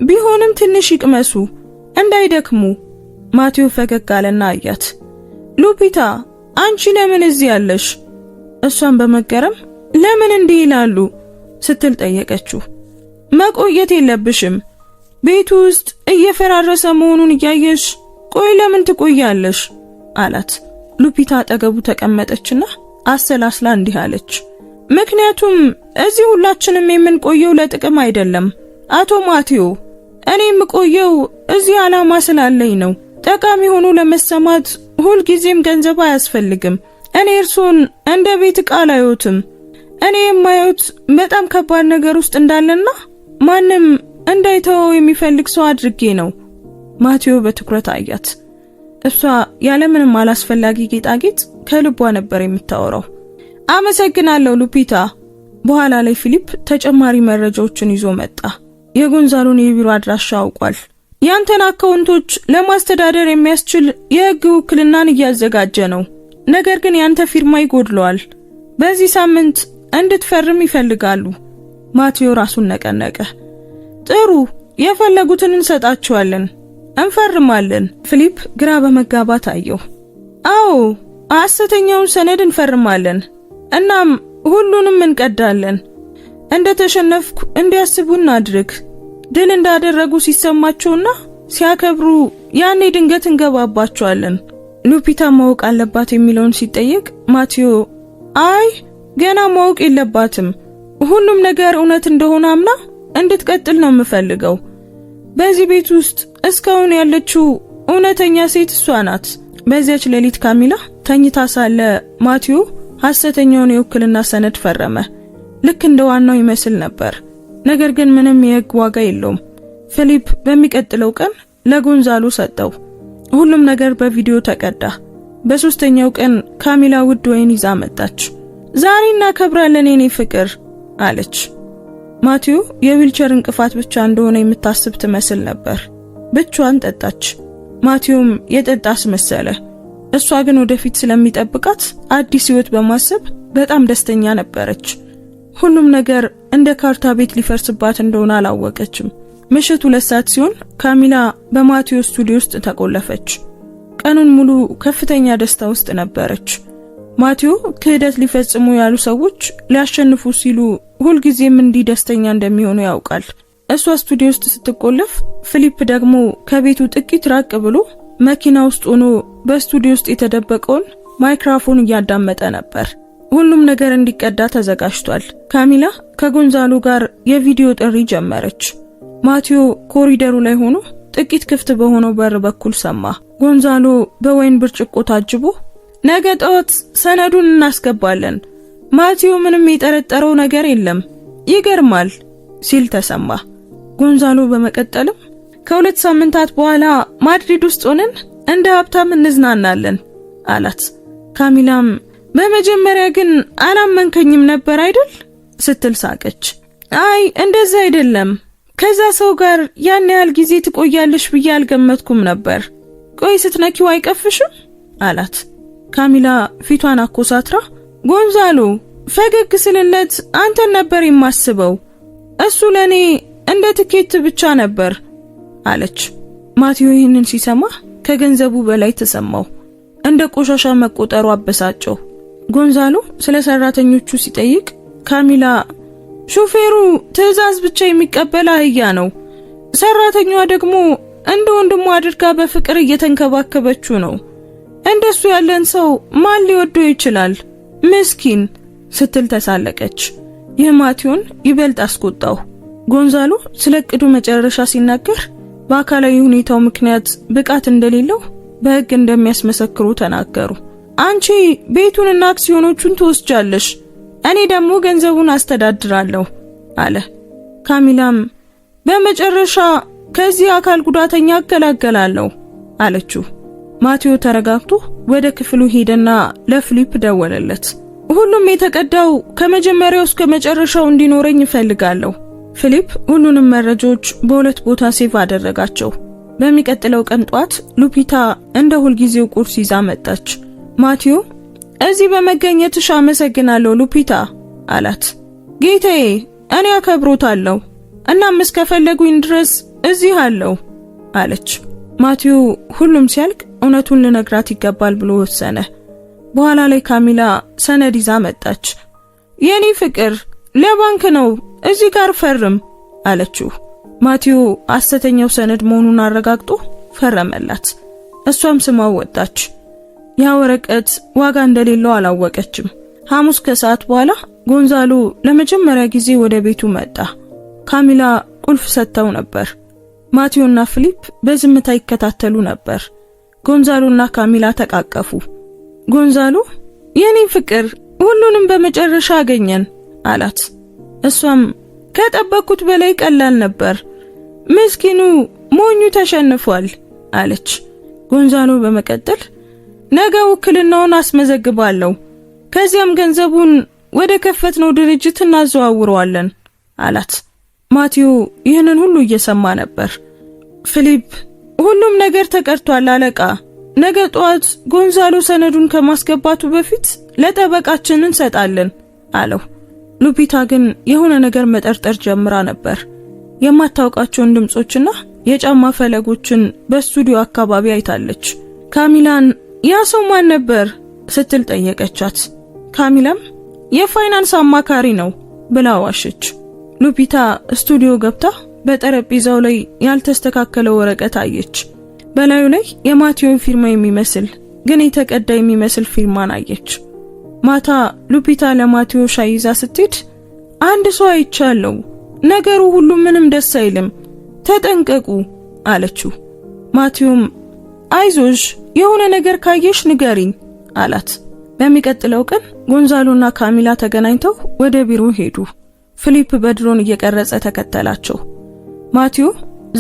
ቢሆንም ትንሽ ይቅመሱ እንዳይደክሙ። ማቲዮ ፈገግ አለና አያት። ሉፒታ፣ አንቺ ለምን እዚህ ያለሽ? እሷን በመገረም ለምን እንዲህ ይላሉ ስትል ጠየቀችው። መቆየት የለብሽም፣ ቤቱ ውስጥ እየፈራረሰ መሆኑን እያየሽ ቆይ ለምን ትቆያለሽ አላት። ሉፒታ አጠገቡ ተቀመጠችና አሰላስላ እንዲህ አለች። ምክንያቱም እዚህ ሁላችንም የምንቆየው ለጥቅም አይደለም አቶ ማቲዮ። እኔ የምቆየው እዚህ ዓላማ ስላለኝ ነው። ጠቃሚ ሆኖ ለመሰማት ሁልጊዜም ገንዘብ አያስፈልግም። እኔ እርሶን እንደ ቤት ዕቃ አላየሁትም። እኔ የማየሁት በጣም ከባድ ነገር ውስጥ እንዳለና ማንም እንዳይተወው የሚፈልግ ሰው አድርጌ ነው። ማቲዮ በትኩረት አያት። እሷ ያለምንም አላስፈላጊ ጌጣጌጥ ከልቧ ነበር የምታወራው። አመሰግናለሁ ሉፒታ። በኋላ ላይ ፊሊፕ ተጨማሪ መረጃዎችን ይዞ መጣ። የጎንዛሎን የቢሮ አድራሻ አውቋል። ያንተን አካውንቶች ለማስተዳደር የሚያስችል የህግ ውክልናን እያዘጋጀ ነው። ነገር ግን ያንተ ፊርማ ይጎድለዋል። በዚህ ሳምንት እንድትፈርም ይፈልጋሉ። ማቲዮ ራሱን ነቀነቀ። ጥሩ፣ የፈለጉትን እንሰጣቸዋለን፣ እንፈርማለን። ፊሊፕ ግራ በመጋባት አየው። አዎ፣ ሐሰተኛውን ሰነድ እንፈርማለን፣ እናም ሁሉንም እንቀዳለን። እንደተሸነፍኩ እንዲያስቡ እናድርግ። ድል እንዳደረጉ ሲሰማቸውና ሲያከብሩ ያኔ ድንገት እንገባባቸዋለን። ሉፒታ ማወቅ አለባት የሚለውን ሲጠየቅ ማቲዮ አይ ገና ማወቅ የለባትም፣ ሁሉም ነገር እውነት እንደሆነ አምና እንድትቀጥል ነው የምፈልገው። በዚህ ቤት ውስጥ እስካሁን ያለችው እውነተኛ ሴት እሷ ናት። በዚያች ሌሊት ካሚላ ተኝታ ሳለ ማቲዮ ሐሰተኛውን የውክልና ሰነድ ፈረመ። ልክ እንደ ዋናው ይመስል ነበር። ነገር ግን ምንም የህግ ዋጋ የለውም። ፊሊፕ በሚቀጥለው ቀን ለጎንዛሎ ሰጠው። ሁሉም ነገር በቪዲዮ ተቀዳ። በሶስተኛው ቀን ካሚላ ውድ ወይን ይዛ መጣች። ዛሬ እናከብራለን የኔ ፍቅር አለች። ማቲዮ የዊልቸር እንቅፋት ብቻ እንደሆነ የምታስብ ትመስል ነበር። ብቻዋን ጠጣች። ማቲዮም የጠጣስ መሰለ። እሷ ግን ወደፊት ስለሚጠብቃት አዲስ ህይወት በማሰብ በጣም ደስተኛ ነበረች። ሁሉም ነገር እንደ ካርታ ቤት ሊፈርስባት እንደሆነ አላወቀችም። ምሽቱ 2 ሰዓት ሲሆን ካሚላ በማቲዮ ስቱዲዮ ውስጥ ተቆለፈች። ቀኑን ሙሉ ከፍተኛ ደስታ ውስጥ ነበረች። ማቲዮ ክህደት ሊፈጽሙ ያሉ ሰዎች ሊያሸንፉ ሲሉ ሁልጊዜም እንዲህ ደስተኛ እንደሚሆኑ ያውቃል። እሷ ስቱዲዮ ውስጥ ስትቆለፍ ፊሊፕ ደግሞ ከቤቱ ጥቂት ራቅ ብሎ መኪና ውስጥ ሆኖ በስቱዲዮ ውስጥ የተደበቀውን ማይክሮፎን እያዳመጠ ነበር። ሁሉም ነገር እንዲቀዳ ተዘጋጅቷል። ካሚላ ከጎንዛሎ ጋር የቪዲዮ ጥሪ ጀመረች። ማቲዮ ኮሪደሩ ላይ ሆኖ ጥቂት ክፍት በሆነው በር በኩል ሰማ። ጎንዛሎ በወይን ብርጭቆ ታጅቦ ነገ ጠዋት ሰነዱን እናስገባለን፣ ማቲዮ ምንም የጠረጠረው ነገር የለም፣ ይገርማል ሲል ተሰማ። ጎንዛሎ በመቀጠልም ከ2 ሳምንታት በኋላ ማድሪድ ውስጥ ሆነን እንደ ሀብታም እንዝናናለን አላት። ካሚላም በመጀመሪያ ግን አላመንከኝም ነበር አይደል ስትል ሳቀች። አይ እንደዛ አይደለም፣ ከዛ ሰው ጋር ያን ያህል ጊዜ ትቆያለሽ ብዬ አልገመትኩም ነበር። ቆይ ስትነኪው አይቀፍሽም አላት። ካሚላ ፊቷን አኮሳትራ ጎንዛሎ ፈገግ ስልለት አንተን ነበር የማስበው፣ እሱ ለኔ እንደ ትኬት ብቻ ነበር አለች። ማቲዮ ይህንን ሲሰማ ከገንዘቡ በላይ ተሰማው። እንደ ቆሻሻ መቆጠሩ አበሳጨው። ጎንዛሎ ስለ ሰራተኞቹ ሲጠይቅ ካሚላ ሹፌሩ ትዕዛዝ ብቻ የሚቀበል አህያ ነው፣ ሰራተኛዋ ደግሞ እንደ ወንድሟ አድርጋ በፍቅር እየተንከባከበችው ነው፣ እንደሱ ያለን ሰው ማን ሊወደው ይችላል ምስኪን ስትል ተሳለቀች። ይህ ማቲዮን ይበልጥ አስቆጣው። ጎንዛሎ ስለ እቅዱ መጨረሻ ሲናገር በአካላዊ ሁኔታው ምክንያት ብቃት እንደሌለው በሕግ እንደሚያስመሰክሩ ተናገሩ። አንቺ ቤቱንና አክሲዮኖቹን ትወስጃለሽ፣ እኔ ደግሞ ገንዘቡን አስተዳድራለሁ አለ። ካሚላም በመጨረሻ ከዚህ አካል ጉዳተኛ አገላገላለሁ አለችው። ማቲዮ ተረጋግቶ ወደ ክፍሉ ሄደና ለፊሊፕ ደወለለት። ሁሉም የተቀዳው ከመጀመሪያው እስከ መጨረሻው እንዲኖረኝ እፈልጋለሁ። ፊሊፕ ሁሉንም መረጃዎች በሁለት ቦታ ሴቭ አደረጋቸው። በሚቀጥለው ቀን ጧት ሉፒታ እንደ ሁልጊዜው ቁርስ ይዛ መጣች። ማቲዮ እዚህ በመገኘትሽ አመሰግናለሁ ሉፒታ አላት። ጌታዬ እኔ አከብሮታለሁ፣ እናም እስከፈለጉኝ ድረስ እዚህ አለው አለች። ማቲዮ ሁሉም ሲያልቅ እውነቱን ልነግራት ይገባል ብሎ ወሰነ። በኋላ ላይ ካሚላ ሰነድ ይዛ መጣች። የኔ ፍቅር ለባንክ ነው፣ እዚህ ጋር ፈርም አለችው። ማቲዮ ሐሰተኛው ሰነድ መሆኑን አረጋግጦ ፈረመላት። እሷም ስማው ወጣች። ያ ወረቀት ዋጋ እንደሌለው አላወቀችም። ሐሙስ ከሰዓት በኋላ ጎንዛሎ ለመጀመሪያ ጊዜ ወደ ቤቱ መጣ። ካሚላ ቁልፍ ሰጥተው ነበር። ማቲዮና ፊሊፕ በዝምታ ይከታተሉ ነበር። ጎንዛሎና ካሚላ ተቃቀፉ። ጎንዛሎ የኔ ፍቅር ሁሉንም በመጨረሻ አገኘን አላት። እሷም ከጠበቅኩት በላይ ቀላል ነበር፣ ምስኪኑ ሞኙ ተሸንፏል አለች። ጎንዛሎ በመቀጠል ነገ ውክልናውን አስመዘግባለሁ፣ ከዚያም ገንዘቡን ወደ ከፈትነው ድርጅት እናዘዋውረዋለን አላት። ማቲዮ ይህንን ሁሉ እየሰማ ነበር። ፊሊፕ ሁሉም ነገር ተቀርቷል አለቃ፣ ነገ ጠዋት ጎንዛሎ ሰነዱን ከማስገባቱ በፊት ለጠበቃችን እንሰጣለን አለው። ሉፒታ ግን የሆነ ነገር መጠርጠር ጀምራ ነበር። የማታውቃቸውን ድምጾችና የጫማ ፈለጎችን በስቱዲዮ አካባቢ አይታለች። ካሚላን ያ ሰው ማን ነበር ስትል ጠየቀቻት። ካሚላም የፋይናንስ አማካሪ ነው ብላ ዋሸች። ሉፒታ ስቱዲዮ ገብታ በጠረጴዛው ላይ ያልተስተካከለ ወረቀት አየች። በላዩ ላይ የማቲዮን ፊርማ የሚመስል ግን የተቀዳ የሚመስል ፊርማን አየች። ማታ ሉፒታ ለማቲዮ ሻይ ይዛ ስትሄድ አንድ ሰው አይቻለው፣ ነገሩ ሁሉ ምንም ደስ አይልም፣ ተጠንቀቁ አለችው። ማቲዮም አይዞሽ የሆነ ነገር ካየሽ ንገሪኝ አላት። በሚቀጥለው ቀን ጎንዛሎና ካሚላ ተገናኝተው ወደ ቢሮ ሄዱ። ፊሊፕ በድሮን እየቀረጸ ተከተላቸው። ማቲዮ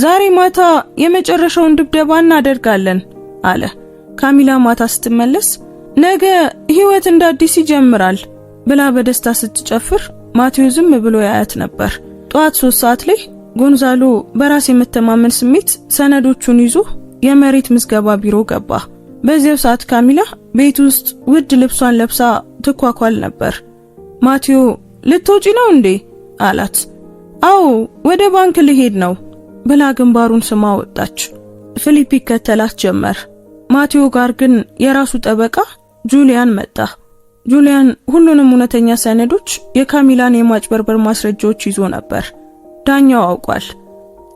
ዛሬ ማታ የመጨረሻውን ድብደባ እናደርጋለን አለ። ካሚላ ማታ ስትመለስ ነገ ህይወት እንደ አዲስ ይጀምራል ብላ በደስታ ስትጨፍር ማቴዎ ዝም ብሎ ያያት ነበር። ጧት 3 ሰዓት ላይ ጎንዛሎ በራስ የመተማመን ስሜት ሰነዶቹን ይዞ የመሬት ምዝገባ ቢሮ ገባ። በዚያው ሰዓት ካሚላ ቤት ውስጥ ውድ ልብሷን ለብሳ ትኳኳል ነበር። ማቴዎ ልትወጪ ነው እንዴ አላት። አዎ ወደ ባንክ ልሄድ ነው ብላ ግንባሩን ስማ ወጣች። ፊሊፕ ይከተላት ጀመር። ማቴዎ ጋር ግን የራሱ ጠበቃ ጁሊያን መጣ። ጁሊያን ሁሉንም እውነተኛ ሰነዶች፣ የካሚላን የማጭበርበር ማስረጃዎች ይዞ ነበር። ዳኛው አውቋል።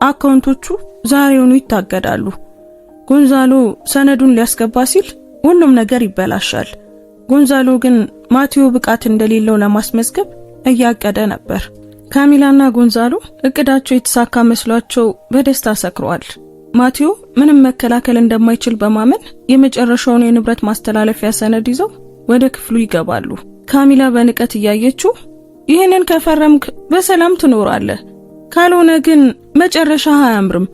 አካውንቶቹ ዛሬውኑ ይታገዳሉ። ጎንዛሎ ሰነዱን ሊያስገባ ሲል ሁሉም ነገር ይበላሻል። ጎንዛሎ ግን ማቴዎ ብቃት እንደሌለው ለማስመዝገብ እያቀደ ነበር። ካሚላና ጎንዛሎ እቅዳቸው የተሳካ መስሏቸው በደስታ ሰክረዋል። ማቴዎ ምንም መከላከል እንደማይችል በማመን የመጨረሻውን የንብረት ማስተላለፊያ ሰነድ ይዘው ወደ ክፍሉ ይገባሉ። ካሚላ በንቀት እያየችው ይህንን ከፈረምክ በሰላም ትኖራለህ፣ ካልሆነ ግን መጨረሻ አያምርም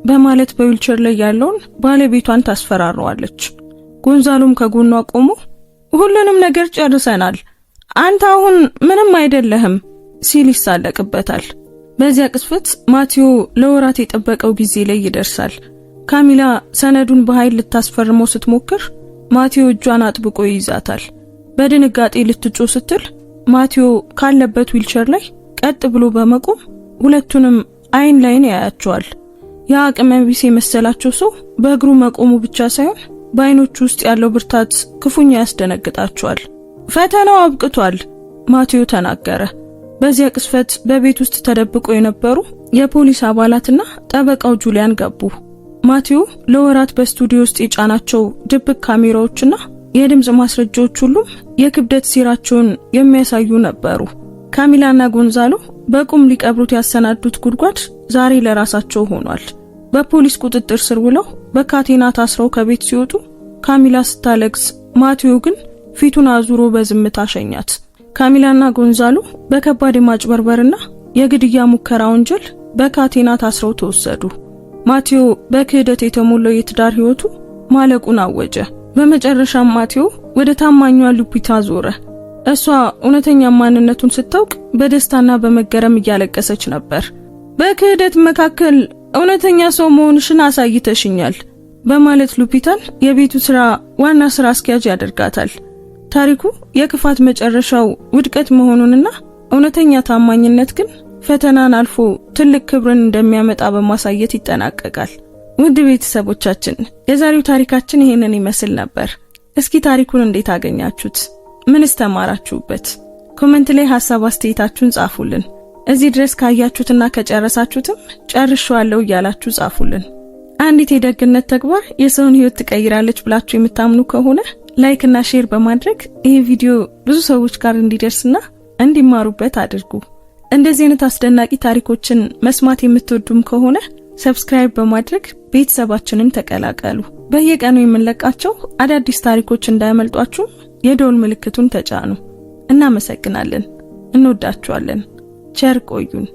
በማለት በዊልቸር ላይ ያለውን ባለቤቷን ታስፈራራዋለች። ጎንዛሎም ከጎኗ ቆሞ ሁሉንም ነገር ጨርሰናል፣ አንተ አሁን ምንም አይደለህም ሲል ይሳለቅበታል። በዚያ ቅስፈት ማቴዎ ለወራት የጠበቀው ጊዜ ላይ ይደርሳል። ካሚላ ሰነዱን በኃይል ልታስፈርመው ስትሞክር ማቴዎ እጇን አጥብቆ ይይዛታል። በድንጋጤ ልትጮህ ስትል ማቴዎ ካለበት ዊልቸር ላይ ቀጥ ብሎ በመቆም ሁለቱንም አይን ላይን ያያቸዋል። የአቅመ ቢስ የመሰላቸው ሰው በእግሩ መቆሙ ብቻ ሳይሆን በአይኖቹ ውስጥ ያለው ብርታት ክፉኛ ያስደነግጣቸዋል። ፈተናው አብቅቷል ማቴዎ ተናገረ። በዚያ ቅስፈት በቤት ውስጥ ተደብቆ የነበሩ የፖሊስ አባላትና ጠበቃው ጁሊያን ገቡ። ማቴዎ ለወራት በስቱዲዮ ውስጥ የጫናቸው ድብቅ ካሜራዎችና የድምጽ ማስረጃዎች ሁሉም የክብደት ሲራቸውን የሚያሳዩ ነበሩ። ካሚላና ጎንዛሎ በቁም ሊቀብሩት ያሰናዱት ጉድጓድ ዛሬ ለራሳቸው ሆኗል። በፖሊስ ቁጥጥር ስር ውለው በካቴና ታስረው ከቤት ሲወጡ ካሚላ ስታለቅስ፣ ማቴዎ ግን ፊቱን አዙሮ በዝምታ ሸኛት። ካሚላና ጎንዛሎ በከባድ ማጭበርበርና የግድያ ሙከራ ወንጀል በካቴና ታስረው ተወሰዱ። ማቴዎ በክህደት የተሞላው የትዳር ህይወቱ ማለቁን አወጀ። በመጨረሻም ማቴዎ ወደ ታማኟ ሉፒታ ዞረ። እሷ እውነተኛ ማንነቱን ስታውቅ በደስታና በመገረም እያለቀሰች ነበር። በክህደት መካከል እውነተኛ ሰው መሆንሽን አሳይተሽኛል በማለት ሉፒታን የቤቱ ስራ ዋና ስራ አስኪያጅ ያደርጋታል። ታሪኩ የክፋት መጨረሻው ውድቀት መሆኑንና እውነተኛ ታማኝነት ግን ፈተናን አልፎ ትልቅ ክብርን እንደሚያመጣ በማሳየት ይጠናቀቃል። ውድ ቤተሰቦቻችን የዛሬው ታሪካችን ይሄንን ይመስል ነበር። እስኪ ታሪኩን እንዴት አገኛችሁት? ምንስ ተማራችሁበት? ኮሜንት ላይ ሐሳብ አስተያየታችሁን ጻፉልን። እዚህ ድረስ ካያችሁትና ከጨረሳችሁትም ጨርሻለሁ እያላችሁ ጻፉልን። አንዲት የደግነት ተግባር የሰውን ህይወት ትቀይራለች ብላችሁ የምታምኑ ከሆነ ላይክ እና ሼር በማድረግ ይሄ ቪዲዮ ብዙ ሰዎች ጋር እንዲደርስና እንዲማሩበት አድርጉ። እንደዚህ አይነት አስደናቂ ታሪኮችን መስማት የምትወዱም ከሆነ ሰብስክራይብ በማድረግ ቤተሰባችንን ተቀላቀሉ። በየቀኑ የምንለቃቸው አዳዲስ ታሪኮች እንዳያመልጧችሁ የደወል ምልክቱን ተጫኑ። እናመሰግናለን። እንወዳችኋለን። ቸር ቆዩን።